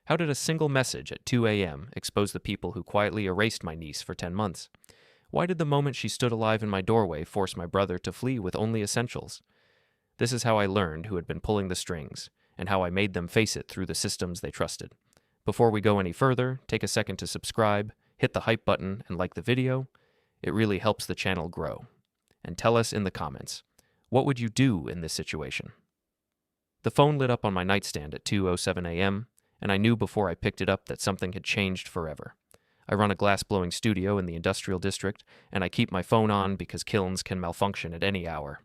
How did a single message at 2 a.m. expose the people who quietly erased my niece for 10 months? Why did the moment she stood alive in my doorway force my brother to flee with only essentials? This is how I learned who had been pulling the strings, and how I made them face it through the systems they trusted. Before we go any further, take a second to subscribe, hit the hype button, and like the video. It really helps the channel grow. And tell us in the comments, what would you do in this situation? The phone lit up on my nightstand at 2:07 a.m., and I knew before I picked it up that something had changed forever. I run a glass-blowing studio in the industrial district, and I keep my phone on because kilns can malfunction at any hour.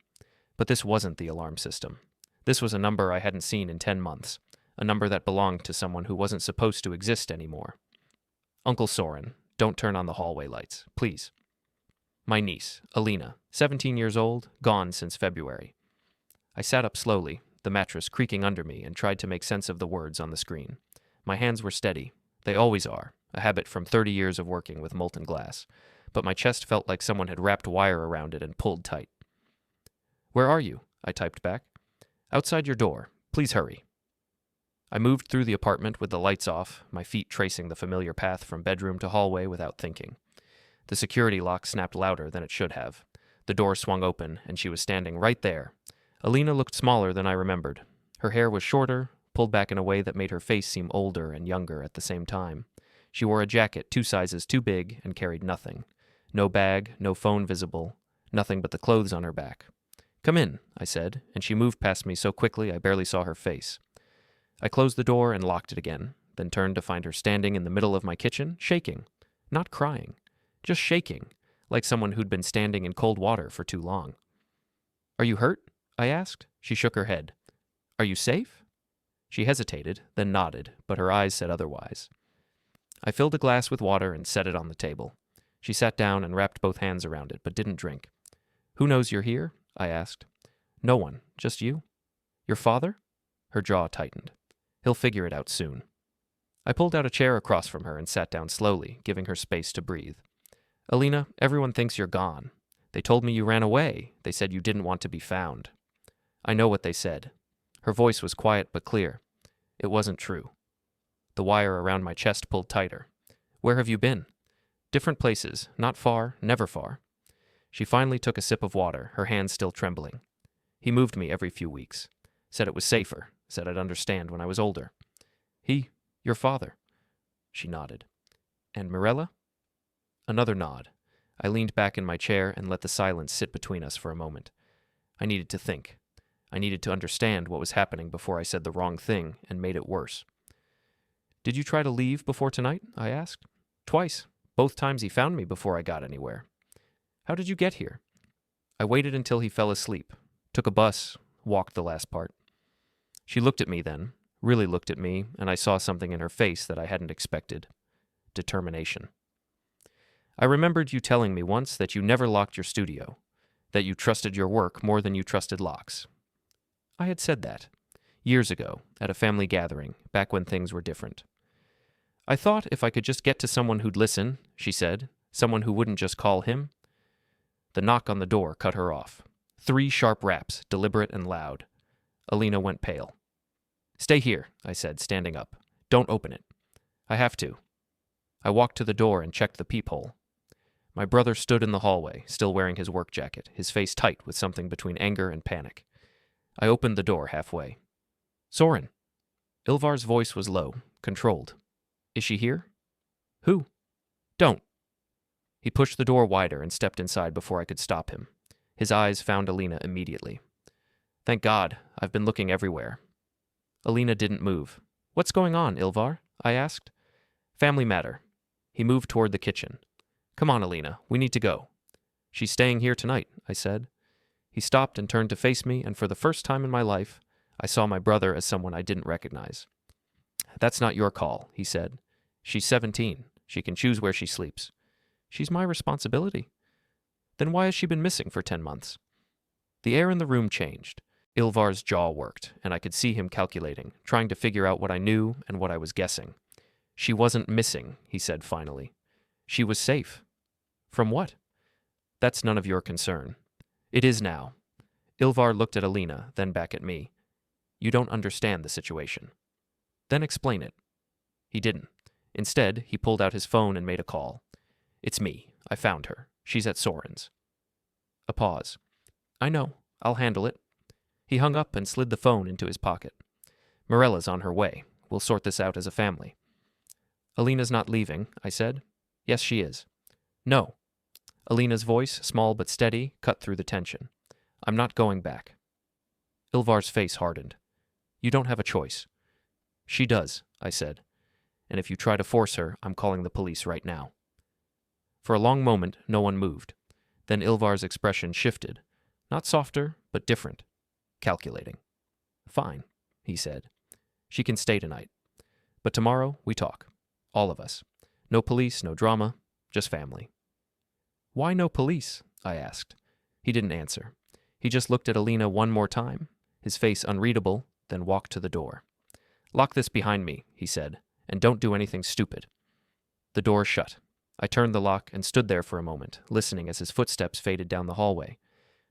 But this wasn't the alarm system. This was a number I hadn't seen in 10 months, a number that belonged to someone who wasn't supposed to exist anymore. Uncle Soren, don't turn on the hallway lights, please. My niece, Alina, 17 years old, gone since February. I sat up slowly, the mattress creaking under me, and tried to make sense of the words on the screen. My hands were steady. They always are, a habit from 30 years of working with molten glass. But my chest felt like someone had wrapped wire around it and pulled tight. "Where are you?" I typed back. "Outside your door. Please hurry." I moved through the apartment with the lights off, my feet tracing the familiar path from bedroom to hallway without thinking. The security lock snapped louder than it should have. The door swung open, and she was standing right there. Alina looked smaller than I remembered. Her hair was shorter, pulled back in a way that made her face seem older and younger at the same time. She wore a jacket 2 sizes too big and carried nothing. No bag, no phone visible, nothing but the clothes on her back. "Come in," I said, and she moved past me so quickly I barely saw her face. I closed the door and locked it again, then turned to find her standing in the middle of my kitchen, shaking. Not crying, just shaking, like someone who'd been standing in cold water for too long. "Are you hurt?" I asked. She shook her head. "Are you safe?" She hesitated, then nodded, but her eyes said otherwise. I filled a glass with water and set it on the table. She sat down and wrapped both hands around it, but didn't drink. "Who knows you're here?" I asked. "No one, just you." "Your father?" Her jaw tightened. "He'll figure it out soon." I pulled out a chair across from her and sat down slowly, giving her space to breathe. "Alina, everyone thinks you're gone. They told me you ran away. They said you didn't want to be found." I know what they said. Her voice was quiet but clear. It wasn't true. The wire around my chest pulled tighter. "Where have you been?" "Different places, not far, never far." She finally took a sip of water, her hands still trembling. "He moved me every few weeks. Said it was safer, said I'd understand when I was older." Your father?" She nodded. "And Mirella?" Another nod. I leaned back in my chair and let the silence sit between us for a moment. I needed to think. I needed to understand what was happening before I said the wrong thing and made it worse. "Did you try to leave before tonight?" I asked. "Twice. Both times he found me before I got anywhere." "How did you get here?" "I waited until he fell asleep. Took a bus, walked the last part." She looked at me then, really looked at me, and I saw something in her face that I hadn't expected. Determination. "I remembered you telling me once that you never locked your studio, that you trusted your work more than you trusted locks." I had said that, years ago, at a family gathering, back when things were different. "I thought if I could just get to someone who'd listen," she said, "someone who wouldn't just call him." The knock on the door cut her off. 3 sharp raps, deliberate and loud. Alina went pale. "Stay here," I said, standing up. "Don't open it." "I have to." I walked to the door and checked the peephole. My brother stood in the hallway, still wearing his work jacket, his face tight with something between anger and panic. I opened the door halfway. "Soren." Ilvar's voice was low, controlled. "Is she here?" "Who?" "Don't." He pushed the door wider and stepped inside before I could stop him. His eyes found Alina immediately. "Thank God, I've been looking everywhere." Alina didn't move. "What's going on, Ilvar?" I asked. "Family matter." He moved toward the kitchen. "Come on, Alina, we need to go." "She's staying here tonight," I said. He stopped and turned to face me, and for the first time in my life, I saw my brother as someone I didn't recognize. "That's not your call," he said. "She's 17. She can choose where she sleeps." "She's my responsibility." "Then why has she been missing for 10 months? The air in the room changed. Ilvar's jaw worked, and I could see him calculating, trying to figure out what I knew and what I was guessing. "She wasn't missing," he said finally. "She was safe." "From what?" "That's none of your concern." "It is now." Ilvar looked at Alina, then back at me. "You don't understand the situation." "Then explain it." He didn't. Instead, he pulled out his phone and made a call. It's me. I found her. She's at Soren's. A pause. I know. I'll handle it. He hung up and slid the phone into his pocket. Morella's on her way. We'll sort this out as a family. Alina's not leaving, I said. Yes, she is. No. Alina's voice, small but steady, cut through the tension. I'm not going back. Ilvar's face hardened. You don't have a choice. She does, I said. And if you try to force her, I'm calling the police right now. For a long moment, no one moved. Then Ilvar's expression shifted. Not softer, but different. Calculating. Fine, he said. She can stay tonight. But tomorrow, we talk. All of us. No police, no drama, just family. Why no police? I asked. He didn't answer. He just looked at Alina one more time, his face unreadable, then walked to the door. Lock this behind me, he said, and don't do anything stupid. The door shut. I turned the lock and stood there for a moment, listening as his footsteps faded down the hallway.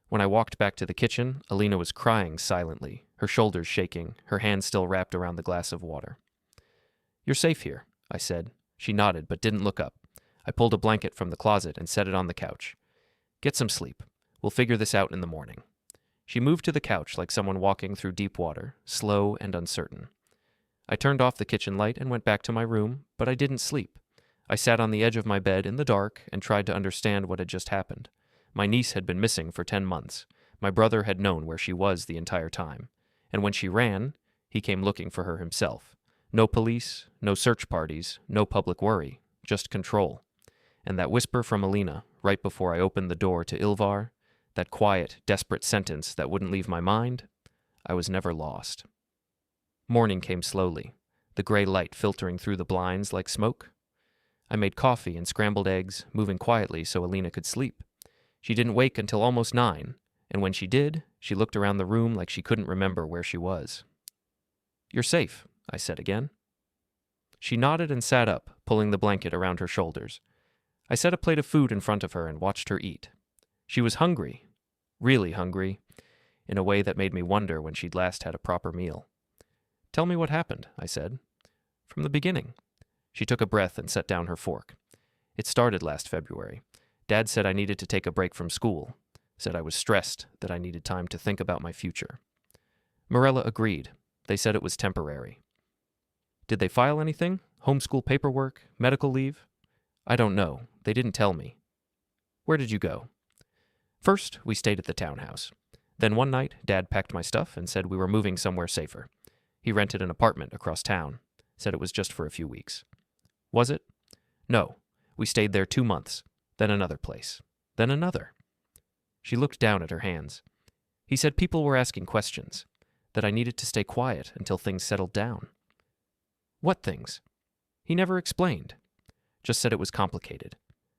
When I walked back to the kitchen, Alina was crying silently, her shoulders shaking, her hand still wrapped around the glass of water. You're safe here, I said. She nodded but didn't look up. I pulled a blanket from the closet and set it on the couch. Get some sleep. We'll figure this out in the morning. She moved to the couch like someone walking through deep water, slow and uncertain. I turned off the kitchen light and went back to my room, but I didn't sleep. I sat on the edge of my bed in the dark and tried to understand what had just happened. My niece had been missing for 10 months. My brother had known where she was the entire time. And when she ran, he came looking for her himself. No police, no search parties, no public worry, just control. And that whisper from Alina, right before I opened the door to Ilvar, that quiet, desperate sentence that wouldn't leave my mind, I was never lost. Morning came slowly, the gray light filtering through the blinds like smoke. I made coffee and scrambled eggs, moving quietly so Alina could sleep. She didn't wake until almost 9, and when she did, she looked around the room like she couldn't remember where she was. You're safe, I said again. She nodded and sat up, pulling the blanket around her shoulders. I set a plate of food in front of her and watched her eat. She was hungry, really hungry, in a way that made me wonder when she'd last had a proper meal. Tell me what happened, I said. From the beginning. She took a breath and set down her fork. It started last February. Dad said I needed to take a break from school, said I was stressed, that I needed time to think about my future. Morella agreed. They said it was temporary. Did they file anything? Homeschool paperwork? Medical leave? I don't know. They didn't tell me. Where did you go? First, we stayed at the townhouse. Then one night, Dad packed my stuff and said we were moving somewhere safer. He rented an apartment across town, said it was just for a few weeks. Was it? No. We stayed there 2 months, then another place, then another. She looked down at her hands. He said people were asking questions, that I needed to stay quiet until things settled down. What things? He never explained. Just said it was complicated,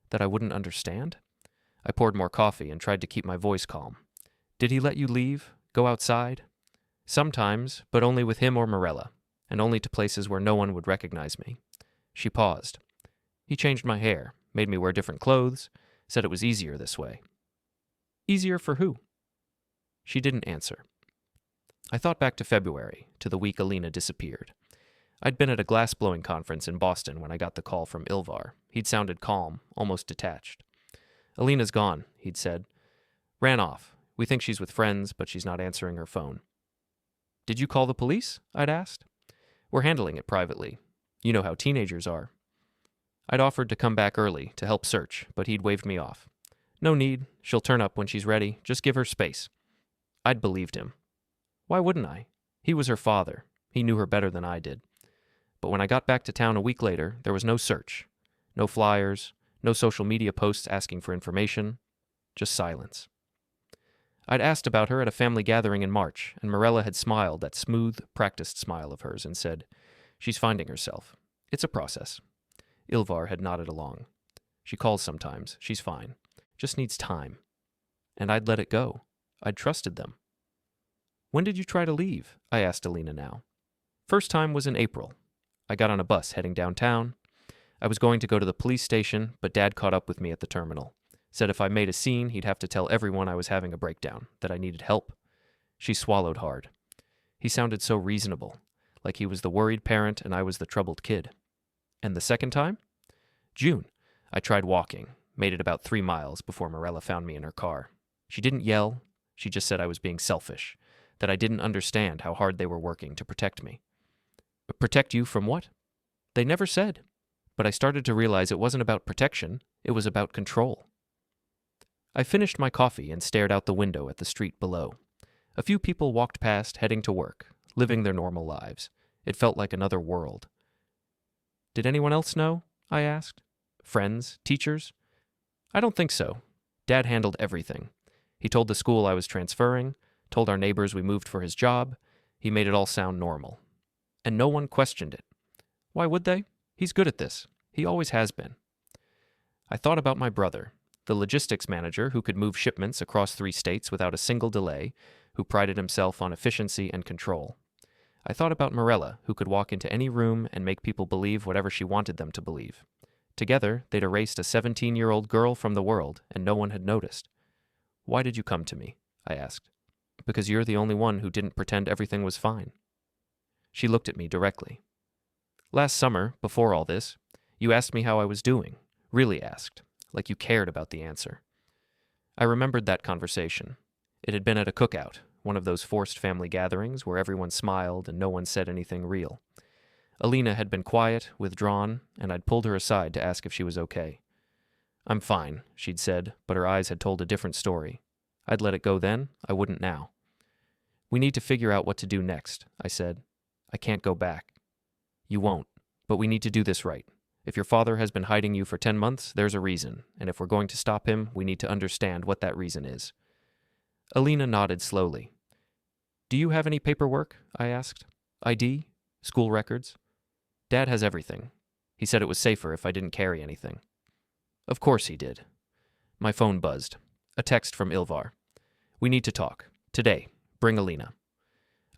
that I wouldn't understand. I poured more coffee and tried to keep my voice calm. Did he let you leave? Go outside? Sometimes, but only with him or Morella, and only to places where no one would recognize me. She paused. He changed my hair, made me wear different clothes, said it was easier this way. Easier for who? She didn't answer. I thought back to February, to the week Alina disappeared. I'd been at a glass-blowing conference in Boston when I got the call from Ilvar. He'd sounded calm, almost detached. Alina's gone, he'd said. Ran off. We think she's with friends, but she's not answering her phone. Did you call the police? I'd asked. We're handling it privately. You know how teenagers are. I'd offered to come back early to help search, but he'd waved me off. No need. She'll turn up when she's ready. Just give her space. I'd believed him. Why wouldn't I? He was her father. He knew her better than I did. But when I got back to town a week later, there was no search. No flyers, no social media posts asking for information. Just silence. I'd asked about her at a family gathering in March, and Morella had smiled that smooth, practiced smile of hers and said, She's finding herself. It's a process. Ilvar had nodded along. She calls sometimes. She's fine. Just needs time. And I'd let it go. I'd trusted them. When did you try to leave? I asked Alina now. First time was in April. I got on a bus heading downtown. I was going to go to the police station, but Dad caught up with me at the terminal. Said if I made a scene, he'd have to tell everyone I was having a breakdown, that I needed help. She swallowed hard. He sounded so reasonable, like he was the worried parent and I was the troubled kid. And the second time? June. I tried walking, made it about 3 miles before Morella found me in her car. She didn't yell, she just said I was being selfish, that I didn't understand how hard they were working to protect me. Protect you from what? They never said. But I started to realize it wasn't about protection, it was about control. I finished my coffee and stared out the window at the street below. A few people walked past, heading to work, living their normal lives. It felt like another world. Did anyone else know? I asked. Friends? Teachers? I don't think so. Dad handled everything. He told the school I was transferring, told our neighbors we moved for his job. He made it all sound normal. And no one questioned it. Why would they? He's good at this. He always has been. I thought about my brother, the logistics manager who could move shipments across 3 states without a single delay, who prided himself on efficiency and control. I thought about Morella, who could walk into any room and make people believe whatever she wanted them to believe. Together, they'd erased a 17-year-old girl from the world, and no one had noticed. Why did you come to me? I asked. Because you're the only one who didn't pretend everything was fine. She looked at me directly. Last summer, before all this, you asked me how I was doing, really asked, like you cared about the answer. I remembered that conversation. It had been at a cookout, one of those forced family gatherings where everyone smiled and no one said anything real. Alina had been quiet, withdrawn, and I'd pulled her aside to ask if she was okay. I'm fine, she'd said, but her eyes had told a different story. I'd let it go then, I wouldn't now. We need to figure out what to do next, I said. I can't go back. You won't, but we need to do this right. If your father has been hiding you for 10 months, there's a reason, and if we're going to stop him, we need to understand what that reason is. Alina nodded slowly. Do you have any paperwork? I asked. ID? School records? Dad has everything. He said it was safer if I didn't carry anything. Of course he did. My phone buzzed. A text from Ilvar. We need to talk. Today. Bring Alina.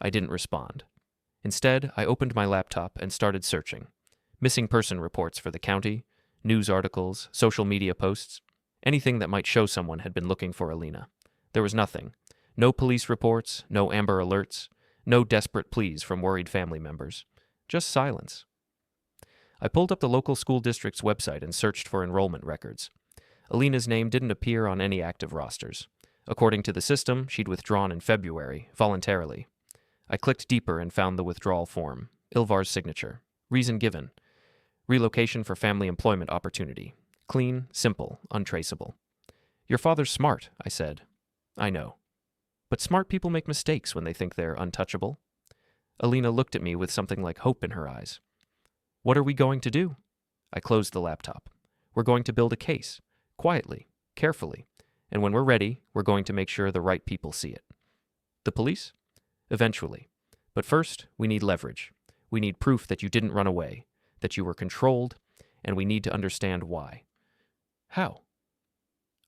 I didn't respond. Instead, I opened my laptop and started searching. Missing person reports for the county, news articles, social media posts, anything that might show someone had been looking for Alina. There was nothing. No police reports, no Amber Alerts, no desperate pleas from worried family members. Just silence. I pulled up the local school district's website and searched for enrollment records. Alina's name didn't appear on any active rosters. According to the system, she'd withdrawn in February, voluntarily. I clicked deeper and found the withdrawal form. Ilvar's signature. Reason given. Relocation for family employment opportunity. Clean, simple, untraceable. Your father's smart, I said. I know. But smart people make mistakes when they think they're untouchable. Alina looked at me with something like hope in her eyes. What are we going to do? I closed the laptop. We're going to build a case. Quietly, carefully. And when we're ready, we're going to make sure the right people see it. The police? Eventually. But first, we need leverage. We need proof that you didn't run away, that you were controlled, and we need to understand why. How?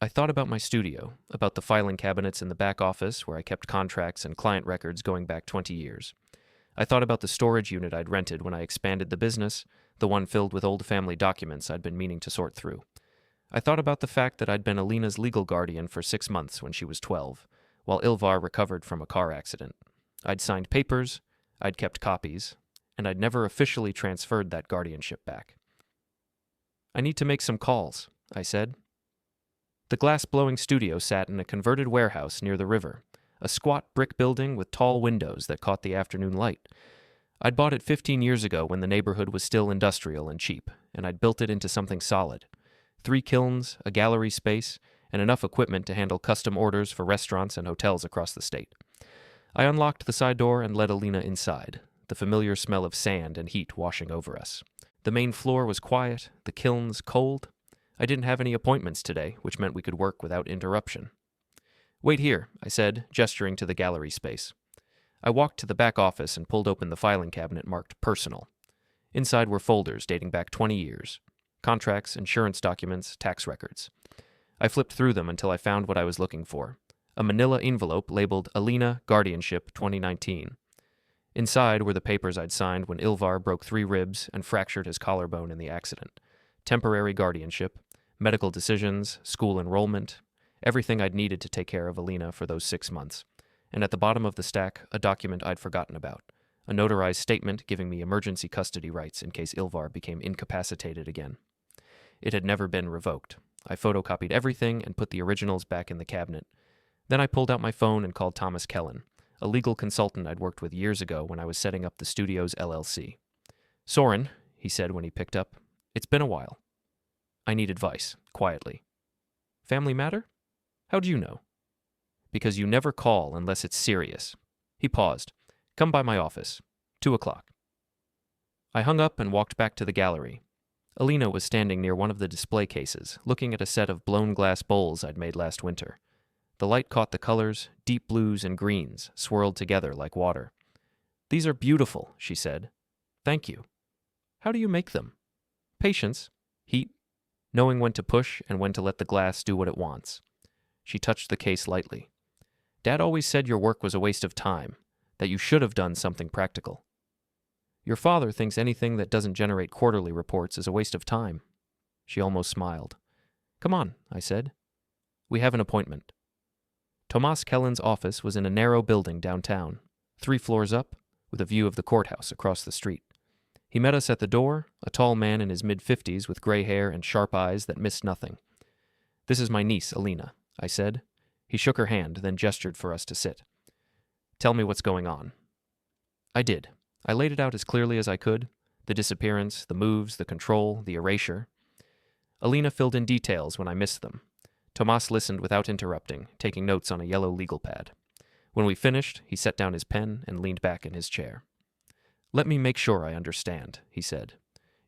I thought about my studio, about the filing cabinets in the back office where I kept contracts and client records going back 20 years. I thought about the storage unit I'd rented when I expanded the business, the one filled with old family documents I'd been meaning to sort through. I thought about the fact that I'd been Alina's legal guardian for 6 months when she was 12, while Ilvar recovered from a car accident. I'd signed papers, I'd kept copies, and I'd never officially transferred that guardianship back. I need to make some calls, I said. The glass-blowing studio sat in a converted warehouse near the river, a squat brick building with tall windows that caught the afternoon light. I'd bought it 15 years ago when the neighborhood was still industrial and cheap, and I'd built it into something solid. 3 kilns, a gallery space, and enough equipment to handle custom orders for restaurants and hotels across the state. I unlocked the side door and led Alina inside, the familiar smell of sand and heat washing over us. The main floor was quiet, the kilns cold. I didn't have any appointments today, which meant we could work without interruption. Wait here, I said, gesturing to the gallery space. I walked to the back office and pulled open the filing cabinet marked Personal. Inside were folders dating back 20 years. Contracts, insurance documents, tax records. I flipped through them until I found what I was looking for. A manila envelope labeled Alina Guardianship 2019. Inside were the papers I'd signed when Ilvar broke 3 ribs and fractured his collarbone in the accident. Temporary guardianship, medical decisions, school enrollment, everything I'd needed to take care of Alina for those 6 months. And at the bottom of the stack, a document I'd forgotten about. a notarized statement giving me emergency custody rights in case Ilvar became incapacitated again. It had never been revoked. I photocopied everything and put the originals back in the cabinet. Then I pulled out my phone and called Thomas Kellen, a legal consultant I'd worked with years ago when I was setting up the studio's LLC. "Soren," he said when he picked up, "it's been a while. I need advice, quietly." "Family matter? How do you know?" "Because you never call unless it's serious." He paused. "Come by my office. 2:00. I hung up and walked back to the gallery. Alina was standing near one of the display cases, looking at a set of blown glass bowls I'd made last winter. The light caught the colors, deep blues and greens, swirled together like water. "These are beautiful," she said. "Thank you. How do you make them?" "Patience. Heat. Knowing when to push and when to let the glass do what it wants." She touched the case lightly. "Dad always said your work was a waste of time, that you should have done something practical." "Your father thinks anything that doesn't generate quarterly reports is a waste of time." She almost smiled. "Come on," I said. "We have an appointment." Tomas Kellen's office was in a narrow building downtown, 3 floors up, with a view of the courthouse across the street. He met us at the door, a tall man in his mid-50s with gray hair and sharp eyes that missed nothing. "This is my niece, Alina," I said. He shook her hand, then gestured for us to sit. "Tell me what's going on." I did. I laid it out as clearly as I could: the disappearance, the moves, the control, the erasure. Alina filled in details when I missed them. Tomas listened without interrupting, taking notes on a yellow legal pad. When we finished, he set down his pen and leaned back in his chair. "Let me make sure I understand," he said.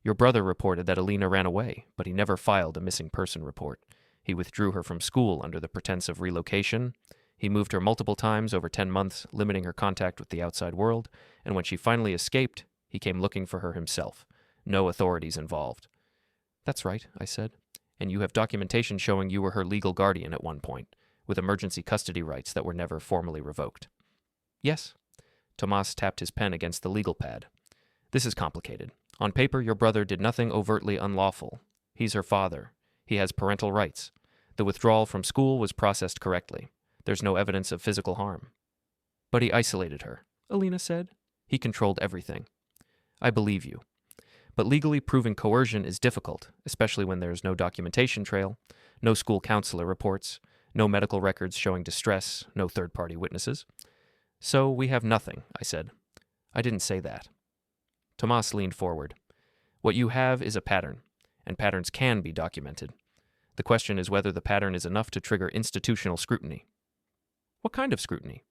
"Your brother reported that Alina ran away, but he never filed a missing person report. He withdrew her from school under the pretense of relocation. He moved her multiple times over 10 months, limiting her contact with the outside world, and when she finally escaped, he came looking for her himself. No authorities involved." "That's right," I said. "And you have documentation showing you were her legal guardian at one point, with emergency custody rights that were never formally revoked." "Yes." Tomas tapped his pen against the legal pad. "This is complicated. On paper, your brother did nothing overtly unlawful. He's her father. He has parental rights. The withdrawal from school was processed correctly. There's no evidence of physical harm." "But he isolated her," Alina said. "He controlled everything." "I believe you. But legally proving coercion is difficult, especially when there's no documentation trail, no school counselor reports, no medical records showing distress, no third-party witnesses. So we have nothing," I said. "I didn't say that." Tomas leaned forward. "What you have is a pattern, and patterns can be documented. The question is whether the pattern is enough to trigger institutional scrutiny." "What kind of scrutiny?"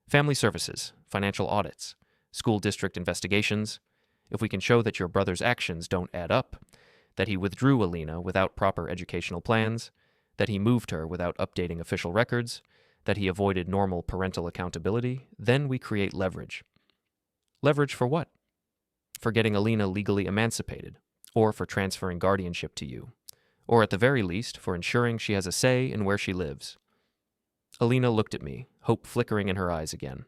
"Family services, financial audits, school district investigations. If we can show that your brother's actions don't add up, that he withdrew Alina without proper educational plans, that he moved her without updating official records, that he avoided normal parental accountability, then we create leverage." "Leverage for what?" "For getting Alina legally emancipated, or for transferring guardianship to you, or at the very least for ensuring she has a say in where she lives." Alina looked at me, hope flickering in her eyes again.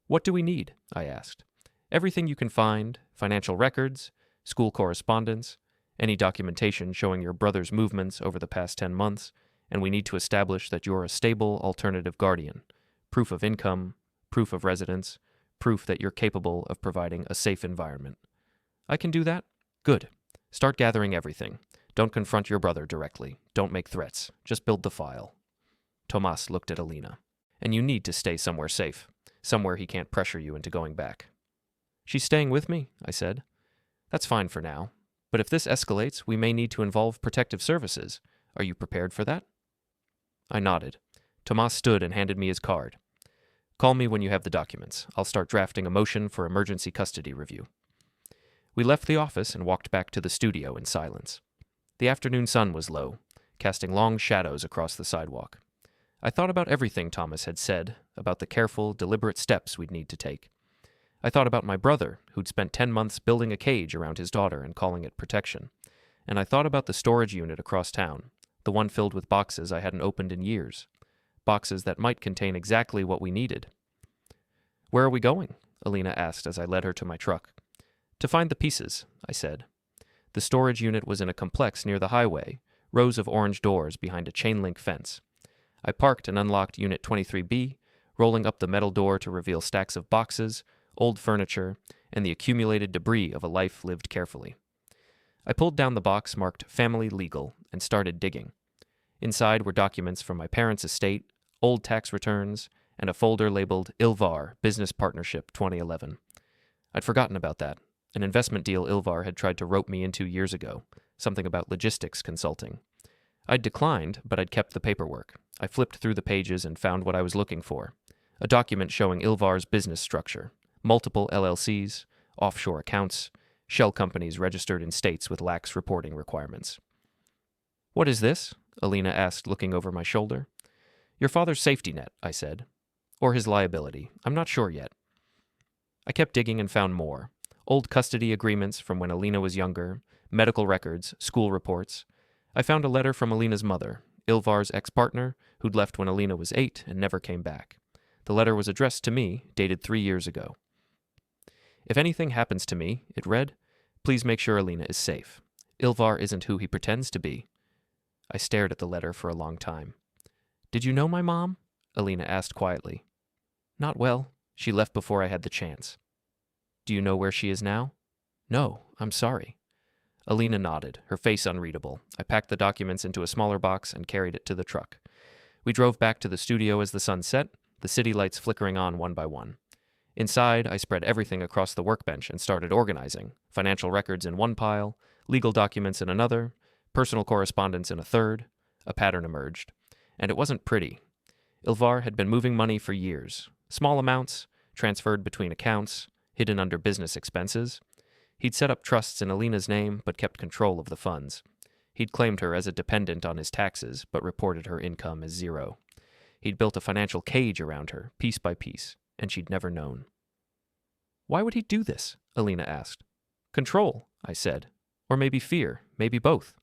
"What do we need?" I asked. "Everything you can find, financial records, school correspondence, any documentation showing your brother's movements over the past 10 months, and we need to establish that you're a stable alternative guardian, proof of income, proof of residence, proof that you're capable of providing a safe environment." "I can do that?" "Good. Start gathering everything. Don't confront your brother directly. Don't make threats. Just build the file." Tomas looked at Alina. "And you need to stay somewhere safe, somewhere he can't pressure you into going back." "She's staying with me," I said. "That's fine for now. But if this escalates, we may need to involve protective services. Are you prepared for that?" I nodded. Tomas stood and handed me his card. "Call me when you have the documents. I'll start drafting a motion for emergency custody review." We left the office and walked back to the studio in silence. The afternoon sun was low, casting long shadows across the sidewalk. I thought about everything Thomas had said, about the careful, deliberate steps we'd need to take. I thought about my brother, who'd spent 10 months building a cage around his daughter and calling it protection. And I thought about the storage unit across town, the one filled with boxes I hadn't opened in years. Boxes that might contain exactly what we needed. "Where are we going?" Alina asked as I led her to my truck. "To find the pieces," I said. The storage unit was in a complex near the highway, rows of orange doors behind a chain-link fence. I parked and unlocked Unit 23B, rolling up the metal door to reveal stacks of boxes, old furniture, and the accumulated debris of a life lived carefully. I pulled down the box marked Family Legal and started digging. Inside were documents from my parents' estate, old tax returns, and a folder labeled Ilvar Business Partnership 2011. I'd forgotten about that, an investment deal Ilvar had tried to rope me into years ago, something about logistics consulting. I'd declined, but I'd kept the paperwork. I flipped through the pages and found what I was looking for. A document showing Ilvar's business structure, multiple LLCs, offshore accounts, shell companies registered in states with lax reporting requirements. "What is this?" Alina asked, looking over my shoulder. "Your father's safety net," I said. "Or his liability. I'm not sure yet." I kept digging and found more. Old custody agreements from when Alina was younger, medical records, school reports. I found a letter from Alina's mother, Ilvar's ex-partner, who'd left when Alina was 8 and never came back. The letter was addressed to me, dated 3 years ago. "If anything happens to me," it read, "please make sure Alina is safe. Ilvar isn't who he pretends to be." I stared at the letter for a long time. "Did you know my mom?" Alina asked quietly. "Not well. She left before I had the chance." "Do you know where she is now?" "No, I'm sorry." Alina nodded, her face unreadable. I packed the documents into a smaller box and carried it to the truck. We drove back to the studio as the sun set, the city lights flickering on one by one. Inside, I spread everything across the workbench and started organizing, financial records in one pile, legal documents in another, personal correspondence in a third. A pattern emerged. And it wasn't pretty. Ilvar had been moving money for years. Small amounts, transferred between accounts, hidden under business expenses. He'd set up trusts in Alina's name, but kept control of the funds. He'd claimed her as a dependent on his taxes, but reported her income as zero. He'd built a financial cage around her, piece by piece, and she'd never known. "Why would he do this?" Alina asked. "Control," I said. "Or maybe fear, maybe both."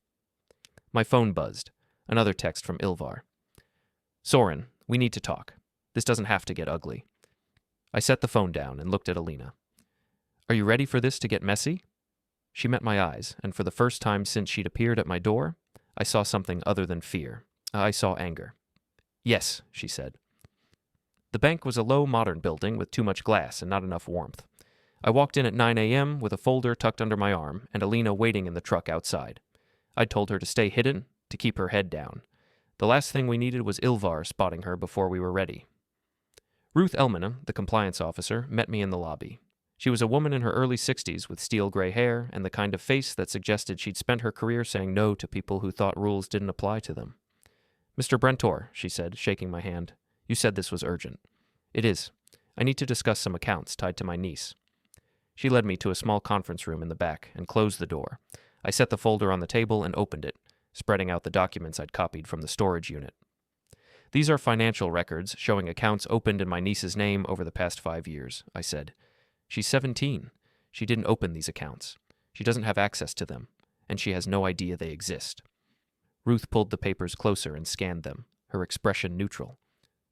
My phone buzzed. Another text from Ilvar. "Soren, we need to talk. This doesn't have to get ugly." I set the phone down and looked at Alina. "Are you ready for this to get messy?" She met my eyes, and for the first time since she'd appeared at my door, I saw something other than fear. I saw anger. "Yes," she said. The bank was a low, modern building with too much glass and not enough warmth. I walked in at 9 a.m. with a folder tucked under my arm and Alina waiting in the truck outside. I'd told her to stay hidden, to keep her head down. The last thing we needed was Ilvar spotting her before we were ready. Ruth Elmina, the compliance officer, met me in the lobby. She was a woman in her early 60s with steel gray hair and the kind of face that suggested she'd spent her career saying no to people who thought rules didn't apply to them. "Mr. Brentor," she said, shaking my hand, "you said this was urgent." "It is. I need to discuss some accounts tied to my niece." She led me to a small conference room in the back and closed the door. I set the folder on the table and opened it, spreading out the documents I'd copied from the storage unit. "These are financial records showing accounts opened in my niece's name over the past 5 years," I said. "She's 17. She didn't open these accounts. She doesn't have access to them, and she has no idea they exist." Ruth pulled the papers closer and scanned them, her expression neutral.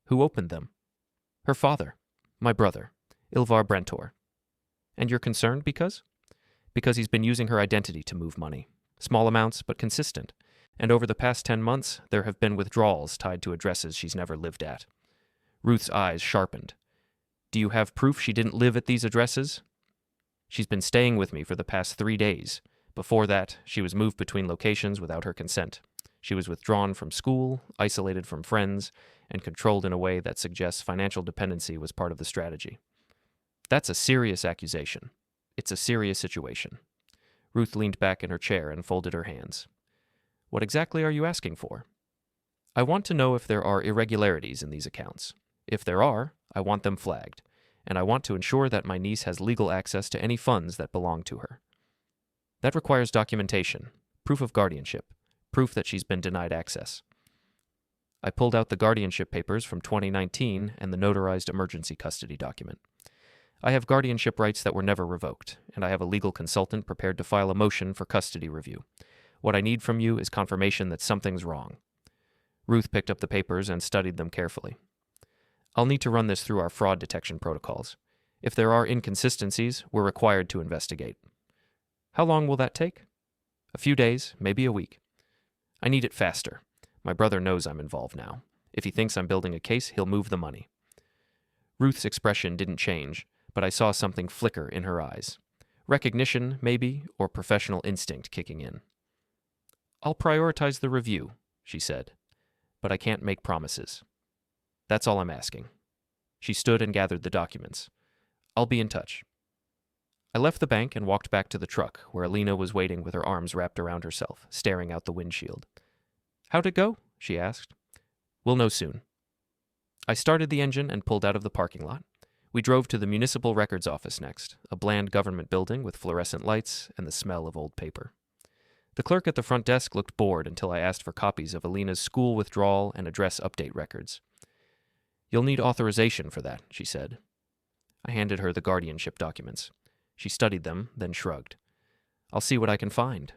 "Who opened them?" "Her father. My brother, Ilvar Brentor." "And you're concerned because?" "Because he's been using her identity to move money. Small amounts, but consistent. And over the past 10 months, there have been withdrawals tied to addresses she's never lived at." Ruth's eyes sharpened. "Do you have proof she didn't live at these addresses?" "She's been staying with me for the past 3 days. Before that, she was moved between locations without her consent. She was withdrawn from school, isolated from friends, and controlled in a way that suggests financial dependency was part of the strategy." "That's a serious accusation. It's a serious situation." Ruth leaned back in her chair and folded her hands. "What exactly are you asking for?" "I want to know if there are irregularities in these accounts. If there are, I want them flagged, and I want to ensure that my niece has legal access to any funds that belong to her. That requires documentation, proof of guardianship, proof that she's been denied access." I pulled out the guardianship papers from 2019 and the notarized emergency custody document. "I have guardianship rights that were never revoked, and I have a legal consultant prepared to file a motion for custody review. What I need from you is confirmation that something's wrong." Ruth picked up the papers and studied them carefully. "I'll need to run this through our fraud detection protocols. If there are inconsistencies, we're required to investigate." "How long will that take?" "A few days, maybe a week." "I need it faster. My brother knows I'm involved now. If he thinks I'm building a case, he'll move the money." Ruth's expression didn't change, but I saw something flicker in her eyes. Recognition, maybe, or professional instinct kicking in. "I'll prioritize the review," she said, "but I can't make promises. That's all I'm asking." She stood and gathered the documents. "I'll be in touch." I left the bank and walked back to the truck, where Alina was waiting with her arms wrapped around herself, staring out the windshield. "How'd it go?" she asked. "We'll know soon." I started the engine and pulled out of the parking lot. We drove to the municipal records office next, a bland government building with fluorescent lights and the smell of old paper. The clerk at the front desk looked bored until I asked for copies of Alina's school withdrawal and address update records. "You'll need authorization for that," she said. I handed her the guardianship documents. She studied them, then shrugged. "I'll see what I can find.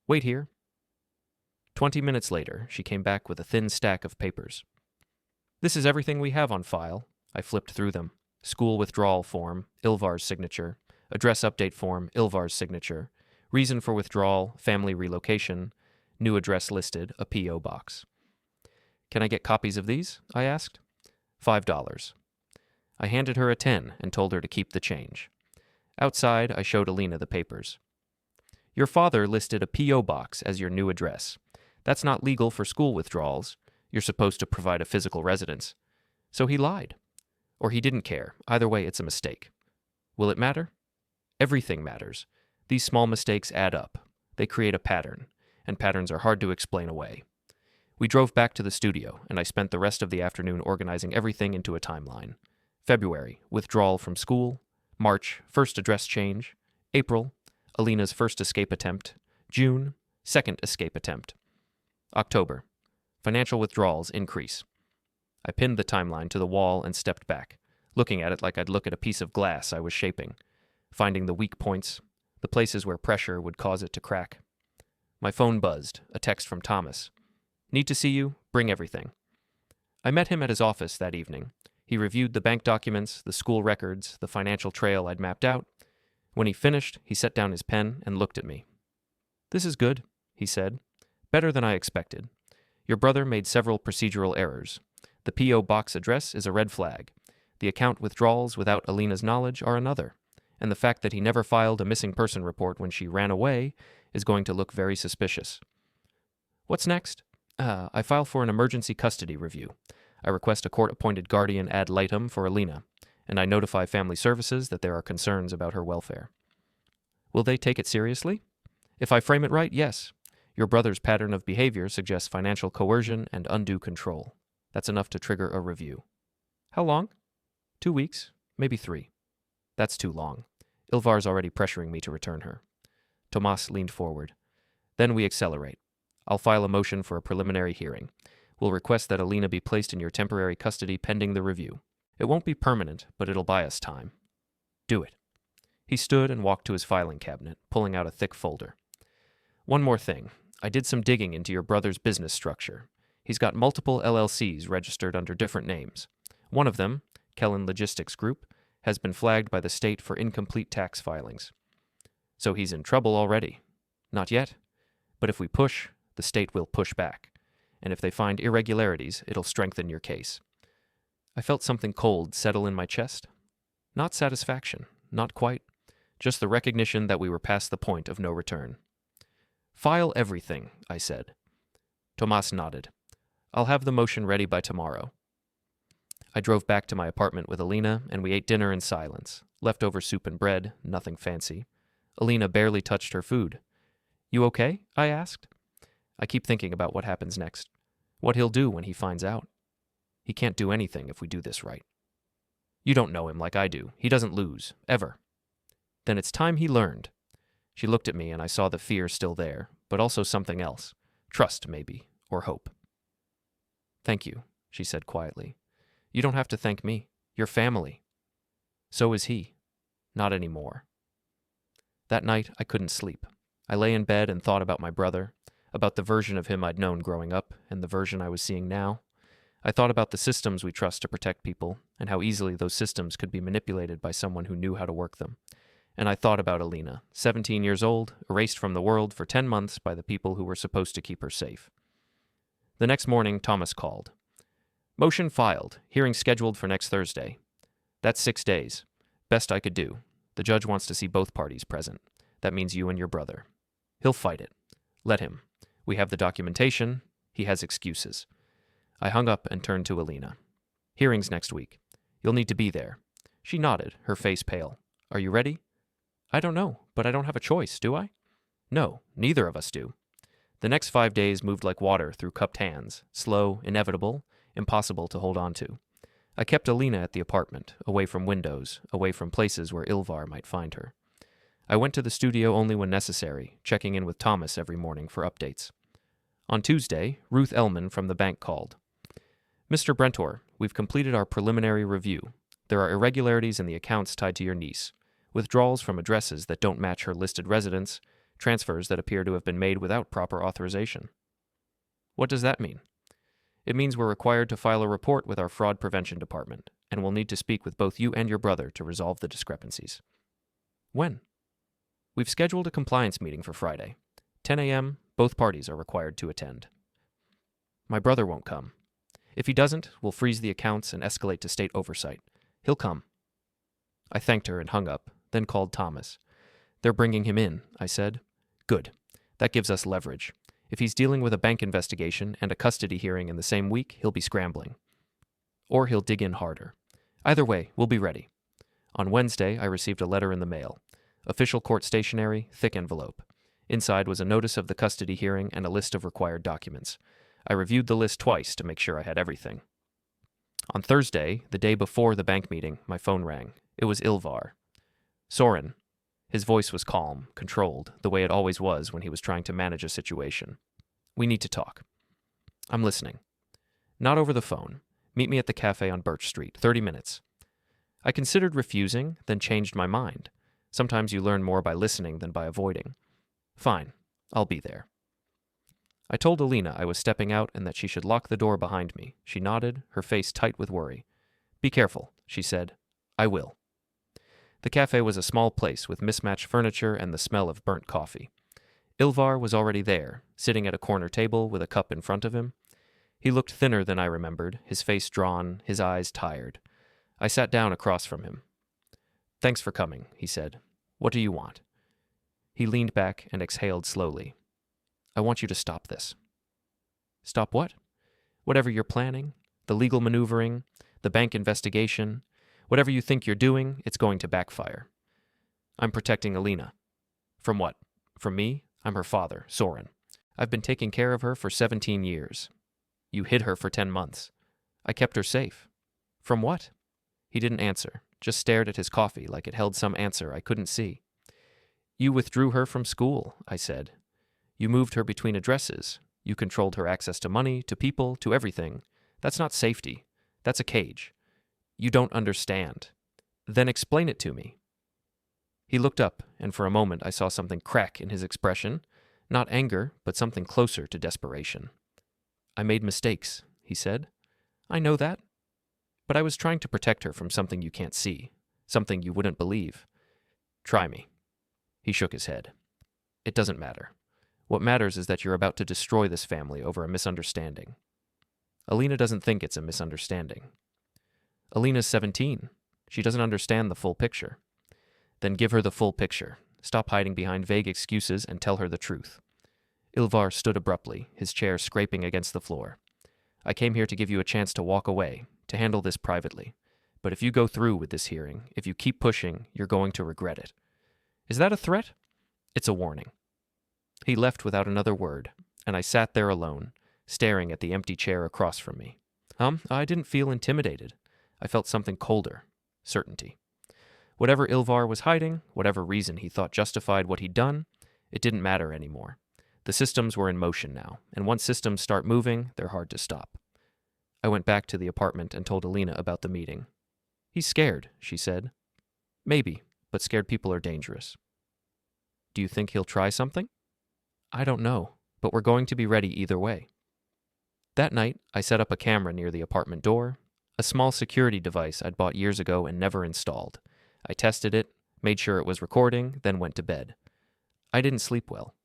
Wait here." 20 minutes later, she came back with a thin stack of papers. "This is everything we have on file." I flipped through them. School withdrawal form, Ilvar's signature. Address update form, Ilvar's signature. Reason for withdrawal, family relocation. New address listed, a P.O. box. "Can I get copies of these?" I asked. $5. I handed her a 10 and told her to keep the change. Outside, I showed Alina the papers. "Your father listed a P.O. box as your new address. That's not legal for school withdrawals. You're supposed to provide a physical residence. So he lied. Or he didn't care. Either way, it's a mistake. Will it matter? Everything matters. These small mistakes add up. They create a pattern, and patterns are hard to explain away." We drove back to the studio, and I spent the rest of the afternoon organizing everything into a timeline. February, withdrawal from school. March, first address change. April, Alina's first escape attempt. June, second escape attempt. October, financial withdrawals increase. I pinned the timeline to the wall and stepped back, looking at it like I'd look at a piece of glass I was shaping, finding the weak points, the places where pressure would cause it to crack. My phone buzzed, a text from Thomas. "Need to see you, bring everything." I met him at his office that evening. He reviewed the bank documents, the school records, the financial trail I'd mapped out. When he finished, he set down his pen and looked at me. "This is good," he said. "Better than I expected. Your brother made several procedural errors. The P.O. box address is a red flag. The account withdrawals without Alina's knowledge are another. And the fact that he never filed a missing person report when she ran away is going to look very suspicious." "What's next?" I file for an emergency custody review. I request a court-appointed guardian ad litem for Alina, and I notify family services that there are concerns about her welfare." "Will they take it seriously?" "If I frame it right, yes. Your brother's pattern of behavior suggests financial coercion and undue control. That's enough to trigger a review." "How long?" 2 weeks, maybe 3. "That's too long. Ilvar's already pressuring me to return her." Tomas leaned forward. "Then we accelerate. I'll file a motion for a preliminary hearing. We'll request that Alina be placed in your temporary custody pending the review. It won't be permanent, but it'll buy us time. Do it." He stood and walked to his filing cabinet, pulling out a thick folder. "One more thing. I did some digging into your brother's business structure. He's got multiple LLCs registered under different names. One of them, Kellen Logistics Group, has been flagged by the state for incomplete tax filings. So he's in trouble already. Not yet, but if we push, the state will push back. And if they find irregularities, it'll strengthen your case." I felt something cold settle in my chest. Not satisfaction, not quite. Just the recognition that we were past the point of no return. "File everything," I said. Tomas nodded. "I'll have the motion ready by tomorrow." I drove back to my apartment with Alina, and we ate dinner in silence. Leftover soup and bread, nothing fancy. Alina barely touched her food. "You okay?" I asked. I keep thinking about what happens next. What he'll do when he finds out. He can't do anything if we do this right. "You don't know him like I do. He doesn't lose, ever." "Then it's time he learned." She looked at me and I saw the fear still there, but also something else. Trust, maybe, or hope. "Thank you," she said quietly. "You don't have to thank me. You're family." So is he. Not anymore. That night, I couldn't sleep. I lay in bed and thought about my brother, about the version of him I'd known growing up and the version I was seeing now. I thought about the systems we trust to protect people and how easily those systems could be manipulated by someone who knew how to work them. And I thought about Alina, 17 years old, erased from the world for 10 months by the people who were supposed to keep her safe. The next morning, Thomas called. "Motion filed. Hearing scheduled for next Thursday." "That's 6 days. Best I could do. The judge wants to see both parties present. That means you and your brother. He'll fight it. Let him. We have the documentation. He has excuses. I hung up and turned to Alina. Hearings next week. You'll need to be there. She nodded, her face pale. Are you ready? I don't know, but I don't have a choice, do I? No, neither of us do. The next 5 days moved like water through cupped hands, slow, inevitable, impossible to hold on to. I kept Alina at the apartment, away from windows, away from places where Ilvar might find her. I went to the studio only when necessary, checking in with Thomas every morning for updates. On Tuesday, Ruth Ellman from the bank called. Mr. Brentor, we've completed our preliminary review. There are irregularities in the accounts tied to your niece, withdrawals from addresses that don't match her listed residence, transfers that appear to have been made without proper authorization. What does that mean? It means we're required to file a report with our fraud prevention department, and we'll need to speak with both you and your brother to resolve the discrepancies. When? We've scheduled a compliance meeting for Friday. 10 a.m., both parties are required to attend. My brother won't come. If he doesn't, we'll freeze the accounts and escalate to state oversight. He'll come. I thanked her and hung up, then called Thomas. They're bringing him in, I said. Good. That gives us leverage. If he's dealing with a bank investigation and a custody hearing in the same week, he'll be scrambling. Or he'll dig in harder. Either way, we'll be ready. On Wednesday, I received a letter in the mail. Official court stationery, thick envelope. Inside was a notice of the custody hearing and a list of required documents. I reviewed the list twice to make sure I had everything. On Thursday, the day before the bank meeting, my phone rang. It was Ilvar. Soren. His voice was calm, controlled, the way it always was when he was trying to manage a situation. We need to talk. I'm listening. Not over the phone. Meet me at the cafe on Birch Street, 30 minutes. I considered refusing, then changed my mind. Sometimes you learn more by listening than by avoiding. Fine, I'll be there. I told Alina I was stepping out and that she should lock the door behind me. She nodded, her face tight with worry. Be careful, she said. I will. The cafe was a small place with mismatched furniture and the smell of burnt coffee. Ilvar was already there, sitting at a corner table with a cup in front of him. He looked thinner than I remembered, his face drawn, his eyes tired. I sat down across from him. Thanks for coming, he said. What do you want? He leaned back and exhaled slowly. I want you to stop this. Stop what? Whatever you're planning, the legal maneuvering, the bank investigation, whatever you think you're doing, it's going to backfire. I'm protecting Alina. From what? From me? I'm her father, Soren. I've been taking care of her for 17 years. You hid her for 10 months. I kept her safe. From what? He didn't answer, just stared at his coffee like it held some answer I couldn't see. You withdrew her from school, I said. You moved her between addresses. You controlled her access to money, to people, to everything. That's not safety. That's a cage. You don't understand. Then explain it to me. He looked up, and for a moment I saw something crack in his expression. Not anger, but something closer to desperation. I made mistakes, he said. I know that. But I was trying to protect her from something you can't see, something you wouldn't believe. Try me. He shook his head. It doesn't matter. What matters is that you're about to destroy this family over a misunderstanding. Alina doesn't think it's a misunderstanding. Alina's 17. She doesn't understand the full picture. Then give her the full picture. Stop hiding behind vague excuses and tell her the truth. Ilvar stood abruptly, his chair scraping against the floor. I came here to give you a chance to walk away, to handle this privately. But if you go through with this hearing, if you keep pushing, you're going to regret it. Is that a threat? It's a warning. He left without another word, and I sat there alone, staring at the empty chair across from me. I didn't feel intimidated. I felt something colder, certainty. Whatever Ilvar was hiding, whatever reason he thought justified what he'd done, it didn't matter anymore. The systems were in motion now, and once systems start moving, they're hard to stop. I went back to the apartment and told Alina about the meeting. He's scared, she said. Maybe, but scared people are dangerous. Do you think he'll try something? I don't know, but we're going to be ready either way. That night, I set up a camera near the apartment door, a small security device I'd bought years ago and never installed. I tested it, made sure it was recording, then went to bed. I didn't sleep well.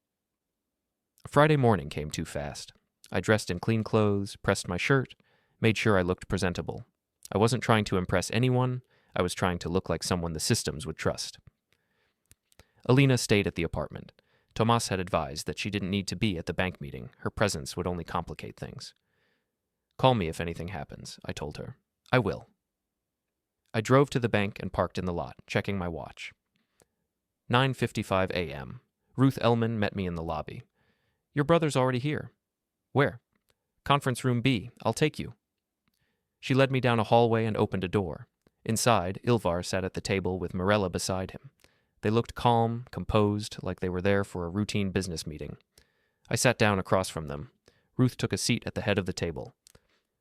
Friday morning came too fast. I dressed in clean clothes, pressed my shirt, made sure I looked presentable. I wasn't trying to impress anyone. I was trying to look like someone the systems would trust. Alina stayed at the apartment. Tomas had advised that she didn't need to be at the bank meeting. Her presence would only complicate things. Call me if anything happens, I told her. I will. I drove to the bank and parked in the lot, checking my watch. 9:55 a.m. Ruth Ellman met me in the lobby. Your brother's already here. Where? Conference room B. I'll take you. She led me down a hallway and opened a door. Inside, Ilvar sat at the table with Mirella beside him. They looked calm, composed, like they were there for a routine business meeting. I sat down across from them. Ruth took a seat at the head of the table.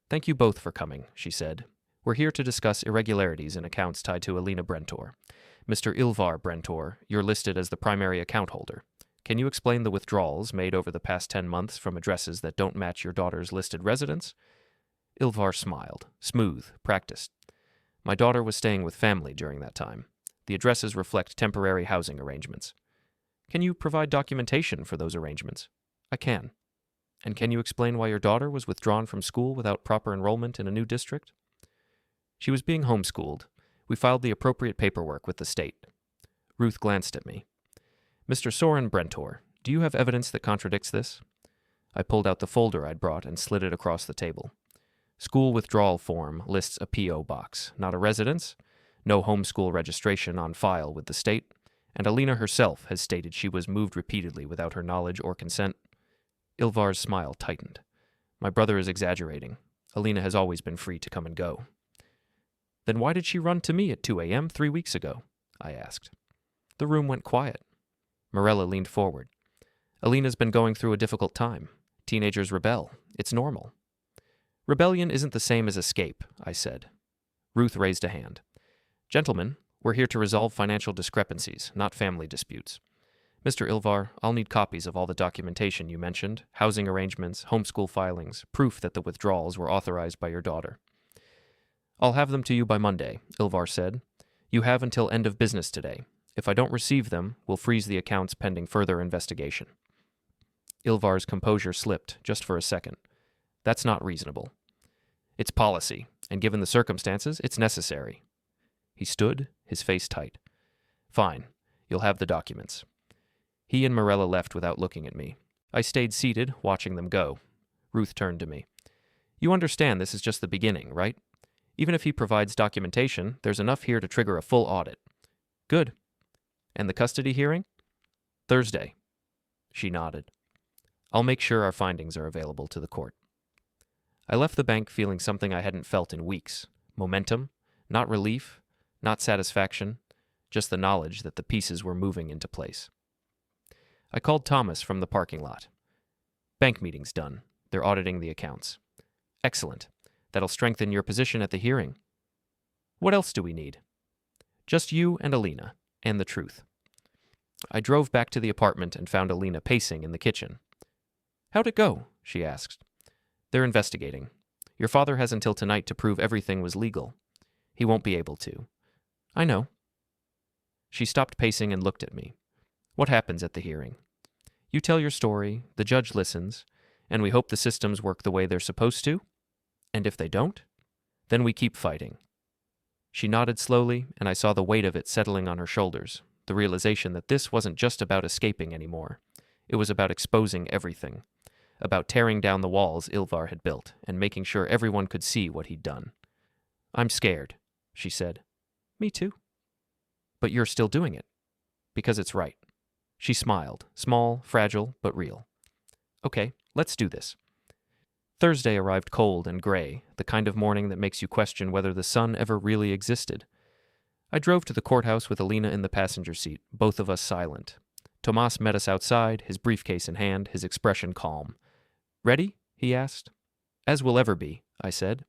Thank you both for coming, she said. We're here to discuss irregularities in accounts tied to Alina Brentor. Mr. Ilvar Brentor, you're listed as the primary account holder. Can you explain the withdrawals made over the past 10 months from addresses that don't match your daughter's listed residence? Ilvar smiled, smooth, practiced. My daughter was staying with family during that time. The addresses reflect temporary housing arrangements. Can you provide documentation for those arrangements? I can. And can you explain why your daughter was withdrawn from school without proper enrollment in a new district? She was being homeschooled. We filed the appropriate paperwork with the state. Ruth glanced at me. Mr. Soren Brentor, do you have evidence that contradicts this? I pulled out the folder I'd brought and slid it across the table. School withdrawal form lists a P.O. box, not a residence, no homeschool registration on file with the state, and Alina herself has stated she was moved repeatedly without her knowledge or consent. Ilvar's smile tightened. My brother is exaggerating. Alina has always been free to come and go. Then why did she run to me at 2 a.m. 3 weeks ago? I asked. The room went quiet. Mirella leaned forward. Alina's been going through a difficult time. Teenagers rebel. It's normal. Rebellion isn't the same as escape, I said. Ruth raised a hand. Gentlemen, we're here to resolve financial discrepancies, not family disputes. Mr. Ilvar, I'll need copies of all the documentation you mentioned, housing arrangements, homeschool filings, proof that the withdrawals were authorized by your daughter. I'll have them to you by Monday, Ilvar said. You have until end of business today. If I don't receive them, we'll freeze the accounts pending further investigation. Ilvar's composure slipped, just for a second. That's not reasonable. It's policy, and given the circumstances, it's necessary. He stood, his face tight. Fine, you'll have the documents. He and Mirella left without looking at me. I stayed seated, watching them go. Ruth turned to me. You understand this is just the beginning, right? Even if he provides documentation, there's enough here to trigger a full audit. Good. And the custody hearing? Thursday. She nodded. I'll make sure our findings are available to the court. I left the bank feeling something I hadn't felt in weeks. Momentum, not relief, not satisfaction, just the knowledge that the pieces were moving into place. I called Thomas from the parking lot. Bank meeting's done. They're auditing the accounts. Excellent. That'll strengthen your position at the hearing. What else do we need? Just you and Alina, and the truth. I drove back to the apartment and found Alina pacing in the kitchen. How'd it go? She asked. They're investigating. Your father has until tonight to prove everything was legal. He won't be able to. I know. She stopped pacing and looked at me. What happens at the hearing? You tell your story, the judge listens, and we hope the systems work the way they're supposed to? And if they don't, then we keep fighting. She nodded slowly, and I saw the weight of it settling on her shoulders, the realization that this wasn't just about escaping anymore. It was about exposing everything, about tearing down the walls Ilvar had built and making sure everyone could see what he'd done. I'm scared, she said. Me too. But you're still doing it. Because it's right. She smiled, small, fragile, but real. Okay, let's do this. Thursday arrived cold and gray, the kind of morning that makes you question whether the sun ever really existed. I drove to the courthouse with Alina in the passenger seat, both of us silent. Tomas met us outside, his briefcase in hand, his expression calm. Ready? He asked. As we'll ever be, I said.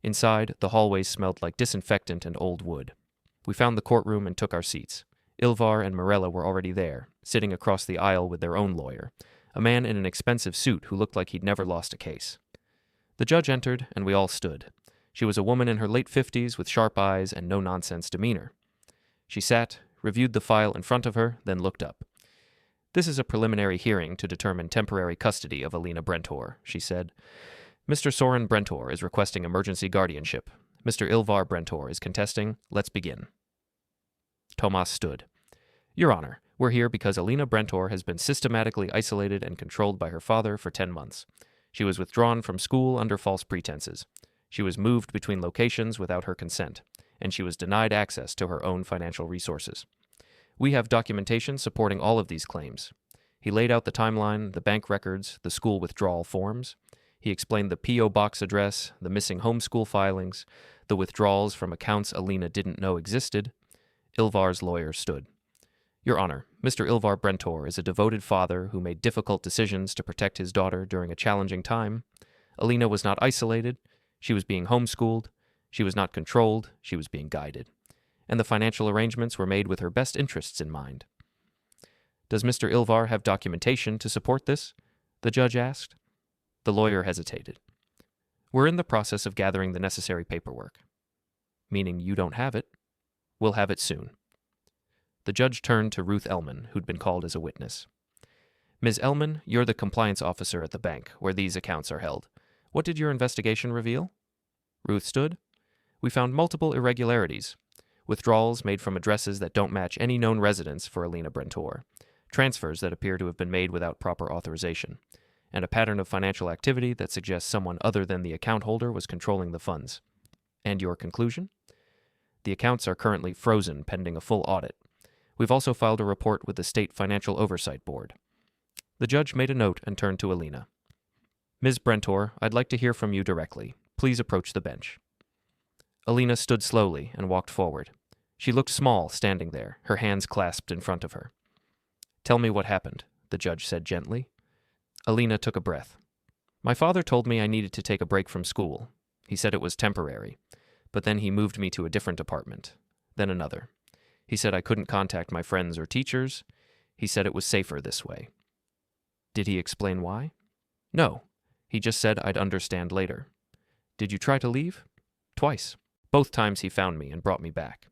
Inside, the hallways smelled like disinfectant and old wood. We found the courtroom and took our seats. Ilvar and Mirella were already there, sitting across the aisle with their own lawyer, a man in an expensive suit who looked like he'd never lost a case. The judge entered, and we all stood. She was a woman in her late 50s with sharp eyes and no-nonsense demeanor. She sat, reviewed the file in front of her, then looked up. This is a preliminary hearing to determine temporary custody of Alina Brentor, she said. Mr. Soren Brentor is requesting emergency guardianship. Mr. Ilvar Brentor is contesting. Let's begin. Tomas stood. Your Honor, we're here because Alina Brentor has been systematically isolated and controlled by her father for 10 months. She was withdrawn from school under false pretenses. She was moved between locations without her consent, and she was denied access to her own financial resources. We have documentation supporting all of these claims. He laid out the timeline, the bank records, the school withdrawal forms. He explained the P.O. box address, the missing homeschool filings, the withdrawals from accounts Alina didn't know existed. Ilvar's lawyer stood. Your Honor, Mr. Ilvar Brentor is a devoted father who made difficult decisions to protect his daughter during a challenging time. Alina was not isolated. She was being homeschooled. She was not controlled. She was being guided. And the financial arrangements were made with her best interests in mind. Does Mr. Ilvar have documentation to support this? The judge asked. The lawyer hesitated. We're in the process of gathering the necessary paperwork. Meaning you don't have it? We'll have it soon. The judge turned to Ruth Ellman, who'd been called as a witness. Ms. Ellman, you're the compliance officer at the bank where these accounts are held. What did your investigation reveal? Ruth stood. We found multiple irregularities. Withdrawals made from addresses that don't match any known residence for Alina Brentor. Transfers that appear to have been made without proper authorization. And a pattern of financial activity that suggests someone other than the account holder was controlling the funds. And your conclusion? The accounts are currently frozen pending a full audit. We've also filed a report with the State Financial Oversight Board. The judge made a note and turned to Alina. Ms. Brentor, I'd like to hear from you directly. Please approach the bench. Alina stood slowly and walked forward. She looked small standing there, her hands clasped in front of her. Tell me what happened, the judge said gently. Alina took a breath. My father told me I needed to take a break from school. He said it was temporary, but then he moved me to a different apartment, then another. He said I couldn't contact my friends or teachers. He said it was safer this way. Did he explain why? No. He just said I'd understand later. Did you try to leave? Twice. Both times he found me and brought me back.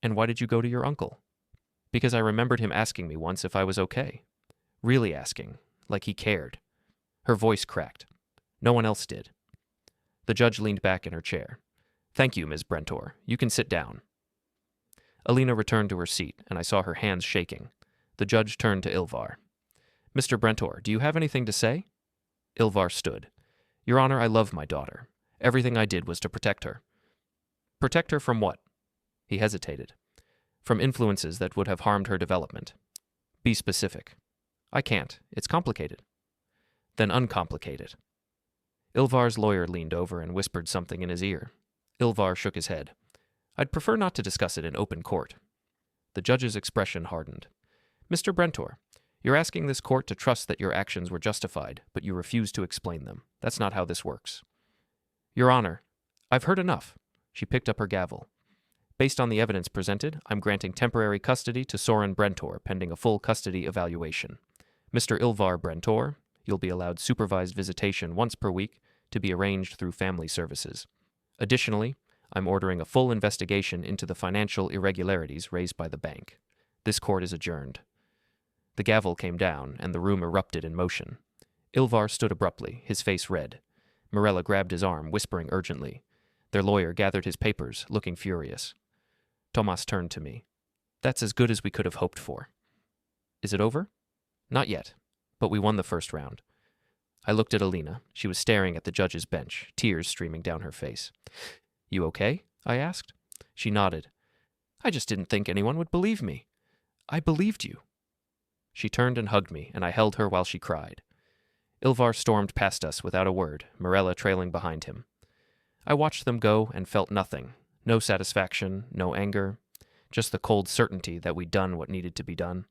And why did you go to your uncle? Because I remembered him asking me once if I was okay. Really asking, like he cared. Her voice cracked. No one else did. The judge leaned back in her chair. Thank you, Ms. Brentor. You can sit down. Alina returned to her seat, and I saw her hands shaking. The judge turned to Ilvar. Mr. Brentor, do you have anything to say? Ilvar stood. Your Honor, I love my daughter. Everything I did was to protect her. Protect her from what? He hesitated. From influences that would have harmed her development. Be specific. I can't. It's complicated. Then uncomplicate it. Ilvar's lawyer leaned over and whispered something in his ear. Ilvar shook his head. I'd prefer not to discuss it in open court. The judge's expression hardened. Mr. Brentor, you're asking this court to trust that your actions were justified, but you refuse to explain them. That's not how this works. Your Honor, I've heard enough. She picked up her gavel. Based on the evidence presented, I'm granting temporary custody to Soren Brentor pending a full custody evaluation. Mr. Ilvar Brentor, you'll be allowed supervised visitation once per week to be arranged through family services. Additionally, I'm ordering a full investigation into the financial irregularities raised by the bank. This court is adjourned. The gavel came down, and the room erupted in motion. Ilvar stood abruptly, his face red. Mirella grabbed his arm, whispering urgently. Their lawyer gathered his papers, looking furious. Tomas turned to me. That's as good as we could have hoped for. Is it over? Not yet, but we won the first round. I looked at Alina. She was staring at the judge's bench, tears streaming down her face. You okay? I asked. She nodded. I just didn't think anyone would believe me. I believed you. She turned and hugged me, and I held her while she cried. Ilvar stormed past us without a word, Mirella trailing behind him. I watched them go and felt nothing. No satisfaction, no anger, just the cold certainty that we'd done what needed to be done.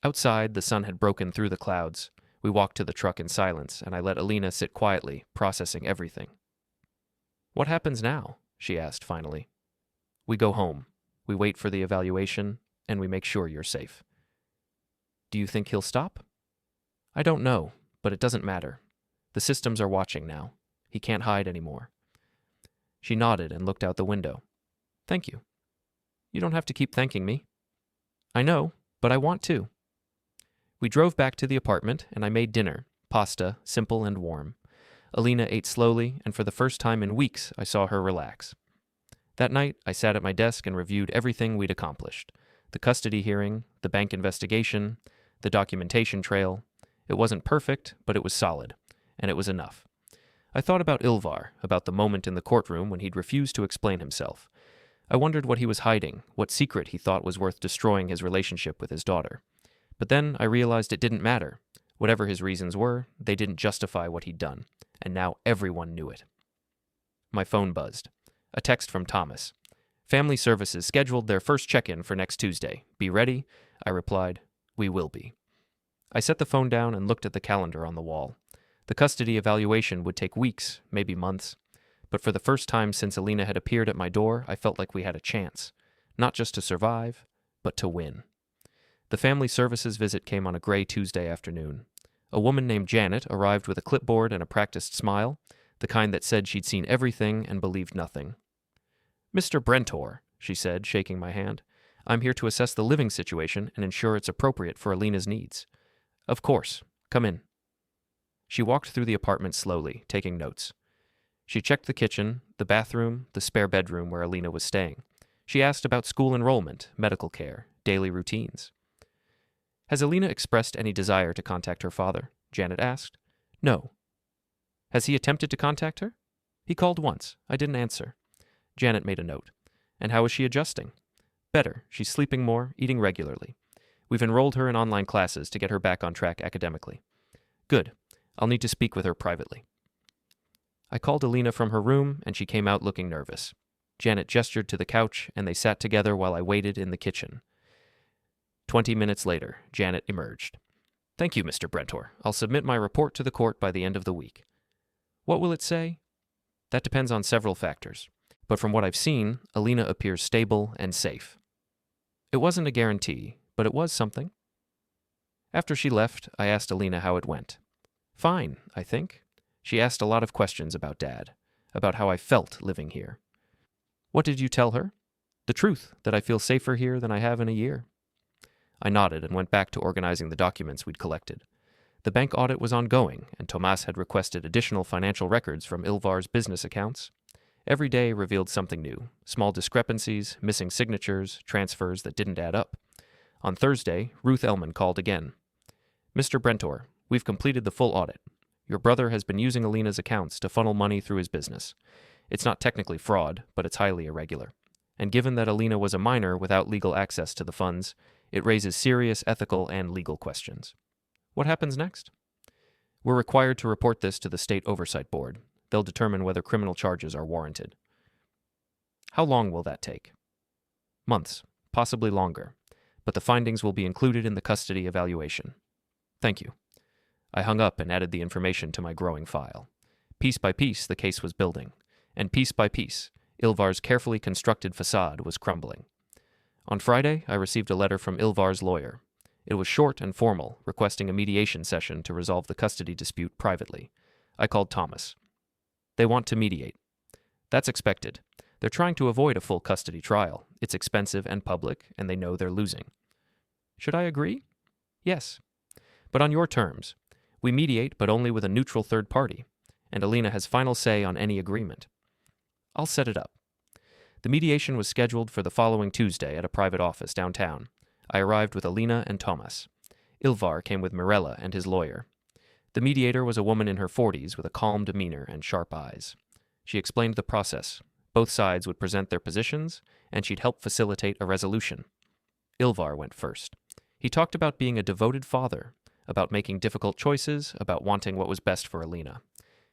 Outside, the sun had broken through the clouds. We walked to the truck in silence, and I let Alina sit quietly, processing everything. What happens now? She asked finally. We go home. We wait for the evaluation, and we make sure you're safe. Do you think he'll stop? I don't know, but it doesn't matter. The systems are watching now. He can't hide anymore. She nodded and looked out the window. Thank you. You don't have to keep thanking me. I know, but I want to. We drove back to the apartment, and I made dinner, pasta, simple and warm. Alina ate slowly, and for the first time in weeks, I saw her relax. That night, I sat at my desk and reviewed everything we'd accomplished. The custody hearing, the bank investigation, the documentation trail. It wasn't perfect, but it was solid, and it was enough. I thought about Ilvar, about the moment in the courtroom when he'd refused to explain himself. I wondered what he was hiding, what secret he thought was worth destroying his relationship with his daughter. But then I realized it didn't matter. Whatever his reasons were, they didn't justify what he'd done, and now everyone knew it. My phone buzzed. A text from Thomas. Family Services scheduled their first check-in for next Tuesday. Be ready? I replied, we will be. I set the phone down and looked at the calendar on the wall. The custody evaluation would take weeks, maybe months. But for the first time since Alina had appeared at my door, I felt like we had a chance. Not just to survive, but to win. The Family Services visit came on a gray Tuesday afternoon. A woman named Janet arrived with a clipboard and a practiced smile, the kind that said she'd seen everything and believed nothing. Mr. Brentor, she said, shaking my hand, I'm here to assess the living situation and ensure it's appropriate for Alina's needs. Of course. Come in. She walked through the apartment slowly, taking notes. She checked the kitchen, the bathroom, the spare bedroom where Alina was staying. She asked about school enrollment, medical care, daily routines. Has Alina expressed any desire to contact her father? Janet asked. No. Has he attempted to contact her? He called once. I didn't answer. Janet made a note. And how is she adjusting? Better. She's sleeping more, eating regularly. We've enrolled her in online classes to get her back on track academically. Good. I'll need to speak with her privately. I called Alina from her room, and she came out looking nervous. Janet gestured to the couch, and they sat together while I waited in the kitchen. 20 minutes later, Janet emerged. Thank you, Mr. Brentor. I'll submit my report to the court by the end of the week. What will it say? That depends on several factors. But from what I've seen, Alina appears stable and safe. It wasn't a guarantee, but it was something. After she left, I asked Alina how it went. Fine, I think. She asked a lot of questions about Dad, about how I felt living here. What did you tell her? The truth, that I feel safer here than I have in a year. I nodded and went back to organizing the documents we'd collected. The bank audit was ongoing, and Tomas had requested additional financial records from Ilvar's business accounts. Every day revealed something new, small discrepancies, missing signatures, transfers that didn't add up. On Thursday, Ruth Ellman called again. Mr. Brentor, we've completed the full audit. Your brother has been using Alina's accounts to funnel money through his business. It's not technically fraud, but it's highly irregular. And given that Alina was a minor without legal access to the funds, it raises serious ethical and legal questions. What happens next? We're required to report this to the State Oversight Board. They'll determine whether criminal charges are warranted. How long will that take? Months, possibly longer, but the findings will be included in the custody evaluation. Thank you. I hung up and added the information to my growing file. Piece by piece, the case was building, and piece by piece, Ilvar's carefully constructed facade was crumbling. On Friday, I received a letter from Ilvar's lawyer. It was short and formal, requesting a mediation session to resolve the custody dispute privately. I called Thomas. They want to mediate. That's expected. They're trying to avoid a full custody trial. It's expensive and public, and they know they're losing. Should I agree? Yes. But on your terms. We mediate, but only with a neutral third party, and Alina has final say on any agreement. I'll set it up. The mediation was scheduled for the following Tuesday at a private office downtown. I arrived with Alina and Thomas. Ilvar came with Mirella and his lawyer. The mediator was a woman in her 40s with a calm demeanor and sharp eyes. She explained the process. Both sides would present their positions, and she'd help facilitate a resolution. Ilvar went first. He talked about being a devoted father, about making difficult choices, about wanting what was best for Alina.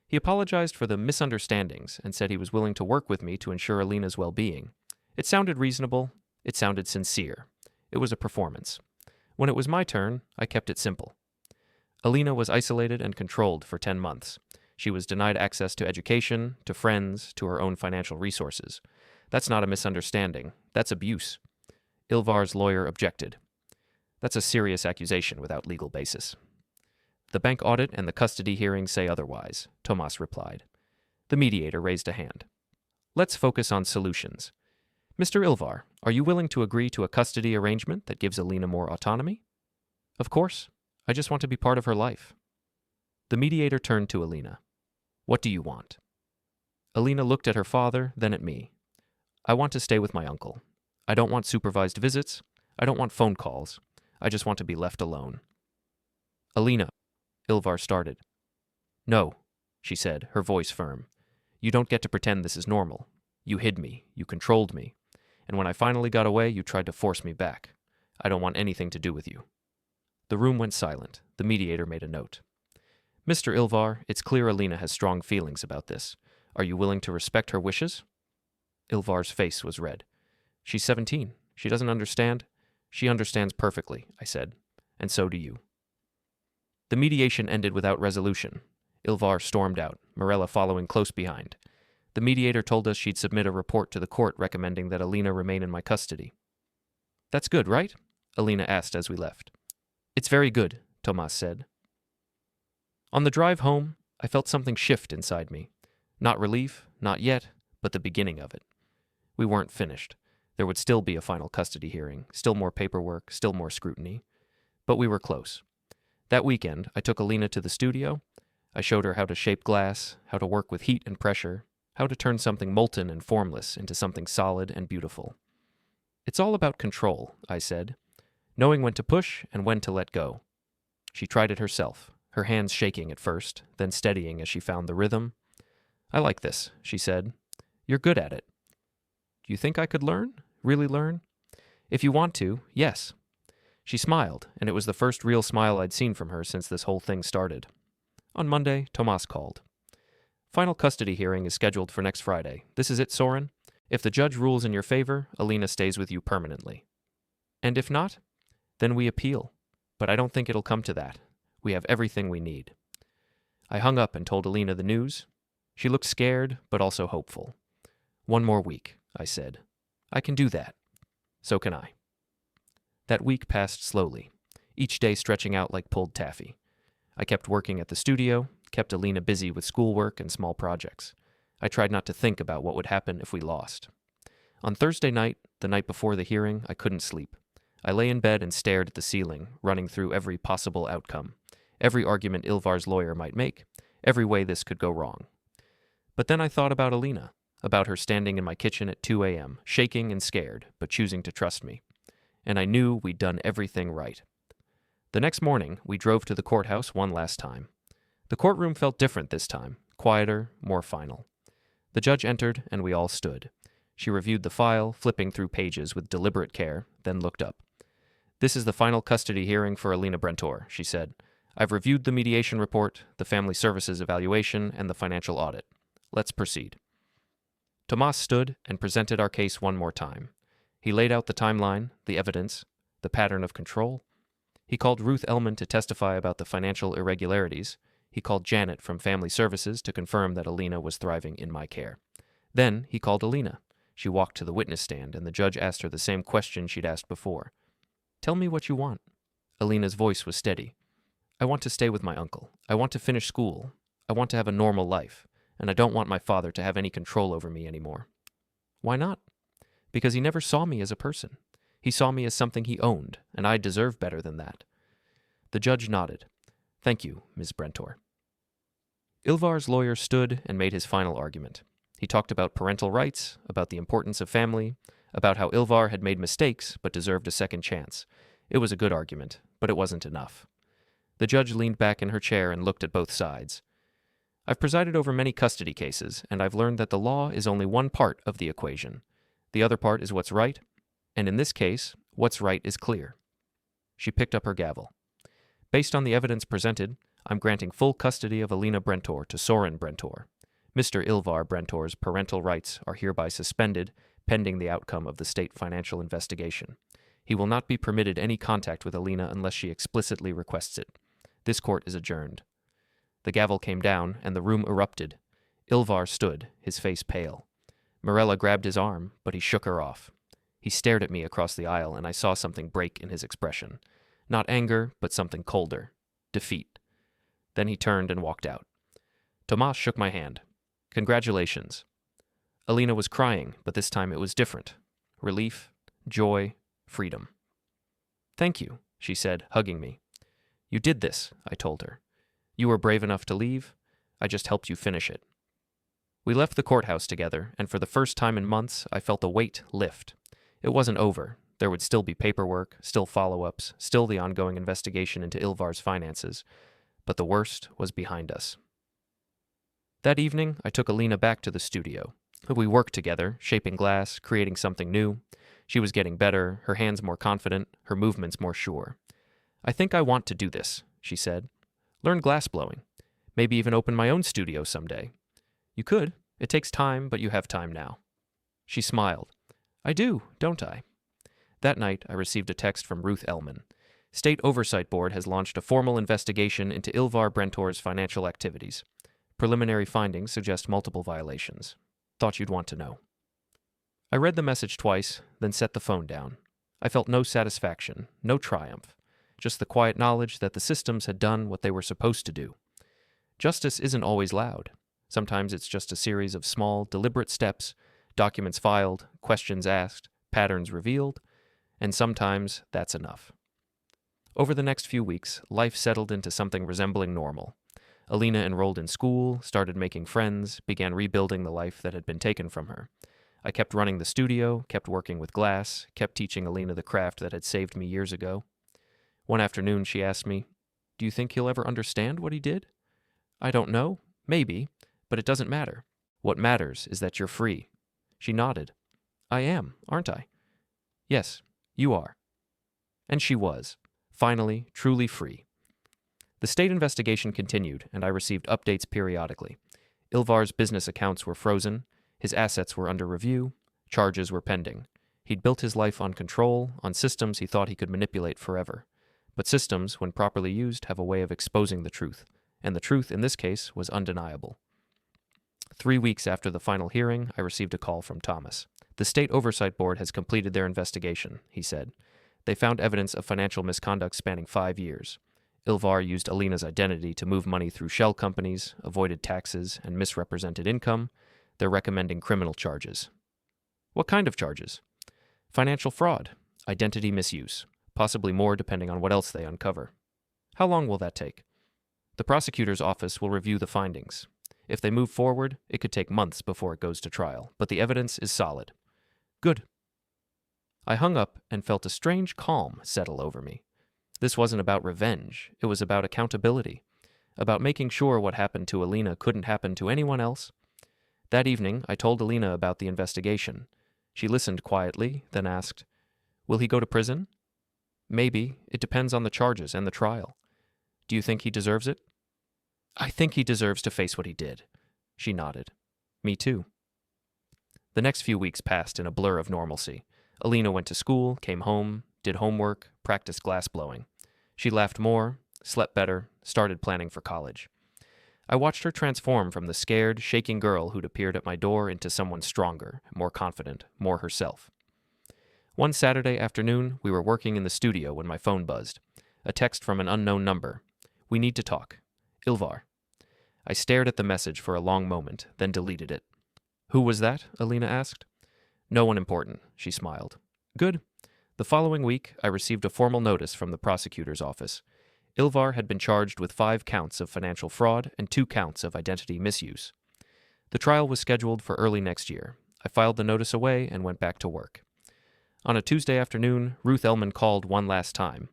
He apologized for the misunderstandings and said he was willing to work with me to ensure Alina's well-being. It sounded reasonable. It sounded sincere. It was a performance. When it was my turn, I kept it simple. Alina was isolated and controlled for 10 months. She was denied access to education, to friends, to her own financial resources. That's not a misunderstanding. That's abuse. Ilvar's lawyer objected. That's a serious accusation without legal basis. The bank audit and the custody hearing say otherwise, Tomas replied. The mediator raised a hand. Let's focus on solutions. Mr. Ilvar, are you willing to agree to a custody arrangement that gives Alina more autonomy? Of course. I just want to be part of her life. The mediator turned to Alina. What do you want? Alina looked at her father, then at me. I want to stay with my uncle. I don't want supervised visits. I don't want phone calls. I just want to be left alone. Alina, Ilvar started. No, she said, her voice firm. You don't get to pretend this is normal. You hid me. You controlled me. And when I finally got away, you tried to force me back. I don't want anything to do with you. The room went silent. The mediator made a note. Mr. Ilvar, it's clear Alina has strong feelings about this. Are you willing to respect her wishes? Ilvar's face was red. She's 17. She doesn't understand. She understands perfectly, I said. And so do you. The mediation ended without resolution. Ilvar stormed out, Morella following close behind. The mediator told us she'd submit a report to the court recommending that Alina remain in my custody. That's good, right? Alina asked as we left. It's very good, Tomas said. On the drive home, I felt something shift inside me. Not relief, not yet, but the beginning of it. We weren't finished. There would still be a final custody hearing, still more paperwork, still more scrutiny. But we were close. That weekend, I took Alina to the studio. I showed her how to shape glass, how to work with heat and pressure, how to turn something molten and formless into something solid and beautiful. It's all about control, I said, knowing when to push and when to let go. She tried it herself, her hands shaking at first, then steadying as she found the rhythm. I like this, she said. You're good at it. Do you think I could learn? Really learn? If you want to, yes. She smiled, and it was the first real smile I'd seen from her since this whole thing started. On Monday, Tomas called. Final custody hearing is scheduled for next Friday. This is it, Soren. If the judge rules in your favor, Alina stays with you permanently. And if not, then we appeal. But I don't think it'll come to that. We have everything we need. I hung up and told Alina the news. She looked scared, but also hopeful. 1 more week, I said. I can do that. So can I. That week passed slowly, each day stretching out like pulled taffy. I kept working at the studio, kept Alina busy with schoolwork and small projects. I tried not to think about what would happen if we lost. On Thursday night, the night before the hearing, I couldn't sleep. I lay in bed and stared at the ceiling, running through every possible outcome, every argument Ilvar's lawyer might make, every way this could go wrong. But then I thought about Alina, about her standing in my kitchen at 2 a.m., shaking and scared, but choosing to trust me. And I knew we'd done everything right. The next morning, we drove to the courthouse one last time. The courtroom felt different this time, quieter, more final. The judge entered, and we all stood. She reviewed the file, flipping through pages with deliberate care, then looked up. This is the final custody hearing for Alina Brentor, she said. I've reviewed the mediation report, the family services evaluation, and the financial audit. Let's proceed. Tomas stood and presented our case one more time. He laid out the timeline, the evidence, the pattern of control. He called Ruth Ellman to testify about the financial irregularities. He called Janet from Family Services to confirm that Alina was thriving in my care. Then he called Alina. She walked to the witness stand, and the judge asked her the same question she'd asked before. Tell me what you want. Alina's voice was steady. I want to stay with my uncle. I want to finish school. I want to have a normal life, and I don't want my father to have any control over me anymore. Why not? Because he never saw me as a person. He saw me as something he owned, and I deserve better than that. The judge nodded. Thank you, Ms. Brentor. Ilvar's lawyer stood and made his final argument. He talked about parental rights, about the importance of family, about how Ilvar had made mistakes but deserved a second chance. It was a good argument, but it wasn't enough. The judge leaned back in her chair and looked at both sides. I've presided over many custody cases, and I've learned that the law is only one part of the equation. The other part is what's right, and in this case, what's right is clear. She picked up her gavel. Based on the evidence presented, I'm granting full custody of Alina Brentor to Soren Brentor. Mr. Ilvar Brentor's parental rights are hereby suspended pending the outcome of the state financial investigation. He will not be permitted any contact with Alina unless she explicitly requests it. This court is adjourned. The gavel came down, and the room erupted. Ilvar stood, his face pale. Morella grabbed his arm, but he shook her off. He stared at me across the aisle, and I saw something break in his expression. Not anger, but something colder. Defeat. Then he turned and walked out. Tomas shook my hand. Congratulations. Alina was crying, but this time it was different. Relief, joy, freedom. Thank you, she said, hugging me. You did this, I told her. You were brave enough to leave. I just helped you finish it. We left the courthouse together, and for the first time in months, I felt a weight lift. It wasn't over. There would still be paperwork, still follow-ups, still the ongoing investigation into Ilvar's finances. But the worst was behind us. That evening, I took Alina back to the studio. We worked together, shaping glass, creating something new. She was getting better, her hands more confident, her movements more sure. "I think I want to do this," she said. "Learn glass blowing. Maybe even open my own studio someday." "You could. It takes time, but you have time now." She smiled. "I do, don't I?" That night, I received a text from Ruth Ellman. State Oversight Board has launched a formal investigation into Ilvar Brentor's financial activities. Preliminary findings suggest multiple violations. Thought you'd want to know. I read the message twice, then set the phone down. I felt no satisfaction, no triumph, just the quiet knowledge that the systems had done what they were supposed to do. Justice isn't always loud. Sometimes it's just a series of small, deliberate steps, documents filed, questions asked, patterns revealed, and sometimes that's enough. Over the next few weeks, life settled into something resembling normal. Alina enrolled in school, started making friends, began rebuilding the life that had been taken from her. I kept running the studio, kept working with glass, kept teaching Alina the craft that had saved me years ago. One afternoon, she asked me, "Do you think he'll ever understand what he did?" "I don't know. Maybe. But it doesn't matter. What matters is that you're free." She nodded. "I am, aren't I?" "Yes, you are." And she was. Finally, truly free. The state investigation continued, and I received updates periodically. Ilvar's business accounts were frozen, his assets were under review, charges were pending. He'd built his life on control, on systems he thought he could manipulate forever. But systems, when properly used, have a way of exposing the truth, and the truth in this case was undeniable. 3 weeks after the final hearing, I received a call from Thomas. "The State Oversight Board has completed their investigation," he said. "They found evidence of financial misconduct spanning 5 years. Ilvar used Alina's identity to move money through shell companies, avoided taxes, and misrepresented income. They're recommending criminal charges." "What kind of charges?" "Financial fraud, identity misuse, possibly more depending on what else they uncover." "How long will that take?" "The prosecutor's office will review the findings. If they move forward, it could take months before it goes to trial, but the evidence is solid." "Good." I hung up and felt a strange calm settle over me. This wasn't about revenge. It was about accountability, about making sure what happened to Alina couldn't happen to anyone else. That evening, I told Alina about the investigation. She listened quietly, then asked, "Will he go to prison?" "Maybe. It depends on the charges and the trial." "Do you think he deserves it?" "I think he deserves to face what he did." She nodded. "Me too." The next few weeks passed in a blur of normalcy. Alina went to school, came home, did homework, practiced glass blowing. She laughed more, slept better, started planning for college. I watched her transform from the scared, shaking girl who'd appeared at my door into someone stronger, more confident, more herself. One Saturday afternoon, we were working in the studio when my phone buzzed. A text from an unknown number. "We need to talk. Ilvar." I stared at the message for a long moment, then deleted it. "Who was that?" Alina asked. "No one important," she smiled. "Good." The following week, I received a formal notice from the prosecutor's office. Ilvar had been charged with 5 counts of financial fraud and 2 counts of identity misuse. The trial was scheduled for early next year. I filed the notice away and went back to work. On a Tuesday afternoon, Ruth Ellman called one last time.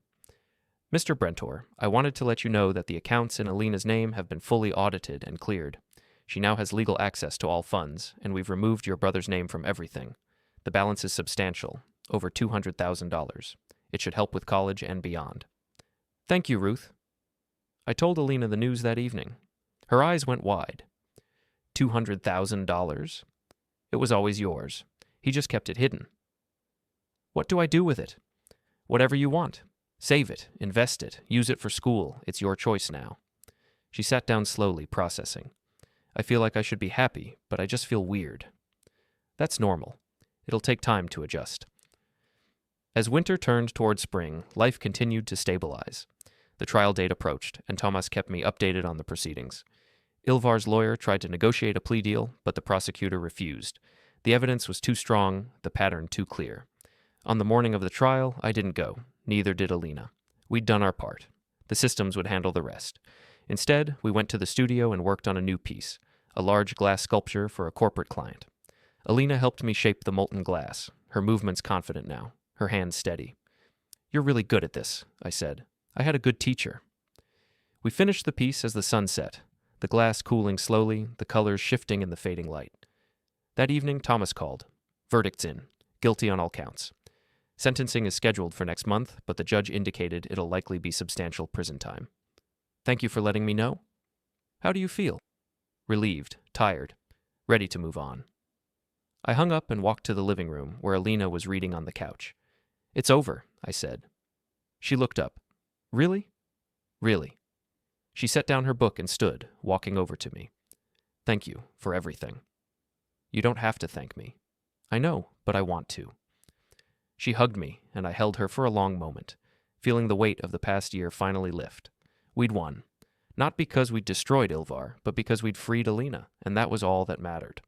"Mr. Brentor, I wanted to let you know that the accounts in Alina's name have been fully audited and cleared. She now has legal access to all funds, and we've removed your brother's name from everything. The balance is substantial, over $200,000. It should help with college and beyond." "Thank you, Ruth." I told Alina the news that evening. Her eyes went wide. $200,000? It was always yours. He just kept it hidden. "What do I do with it?" "Whatever you want. Save it, invest it, use it for school. It's your choice now." She sat down slowly, processing. "I feel like I should be happy, but I just feel weird." "That's normal. It'll take time to adjust." As winter turned toward spring, life continued to stabilize. The trial date approached, and Thomas kept me updated on the proceedings. Ilvar's lawyer tried to negotiate a plea deal, but the prosecutor refused. The evidence was too strong, the pattern too clear. On the morning of the trial, I didn't go. Neither did Alina. We'd done our part. The systems would handle the rest. Instead, we went to the studio and worked on a new piece, a large glass sculpture for a corporate client. Alina helped me shape the molten glass, her movements confident now, her hands steady. "You're really good at this," I said. "I had a good teacher." We finished the piece as the sun set, the glass cooling slowly, the colors shifting in the fading light. That evening, Thomas called. Verdict's in. Guilty on all counts. Sentencing is scheduled for next month, but the judge indicated it'll likely be substantial prison time. "Thank you for letting me know." "How do you feel?" "Relieved, tired, ready to move on." I hung up and walked to the living room, where Alina was reading on the couch. "It's over," I said. She looked up. "Really?" "Really." She set down her book and stood, walking over to me. "Thank you for everything." "You don't have to thank me." "I know, but I want to." She hugged me, and I held her for a long moment, feeling the weight of the past year finally lift. We'd won. Not because we'd destroyed Ilvar, but because we'd freed Alina, and that was all that mattered.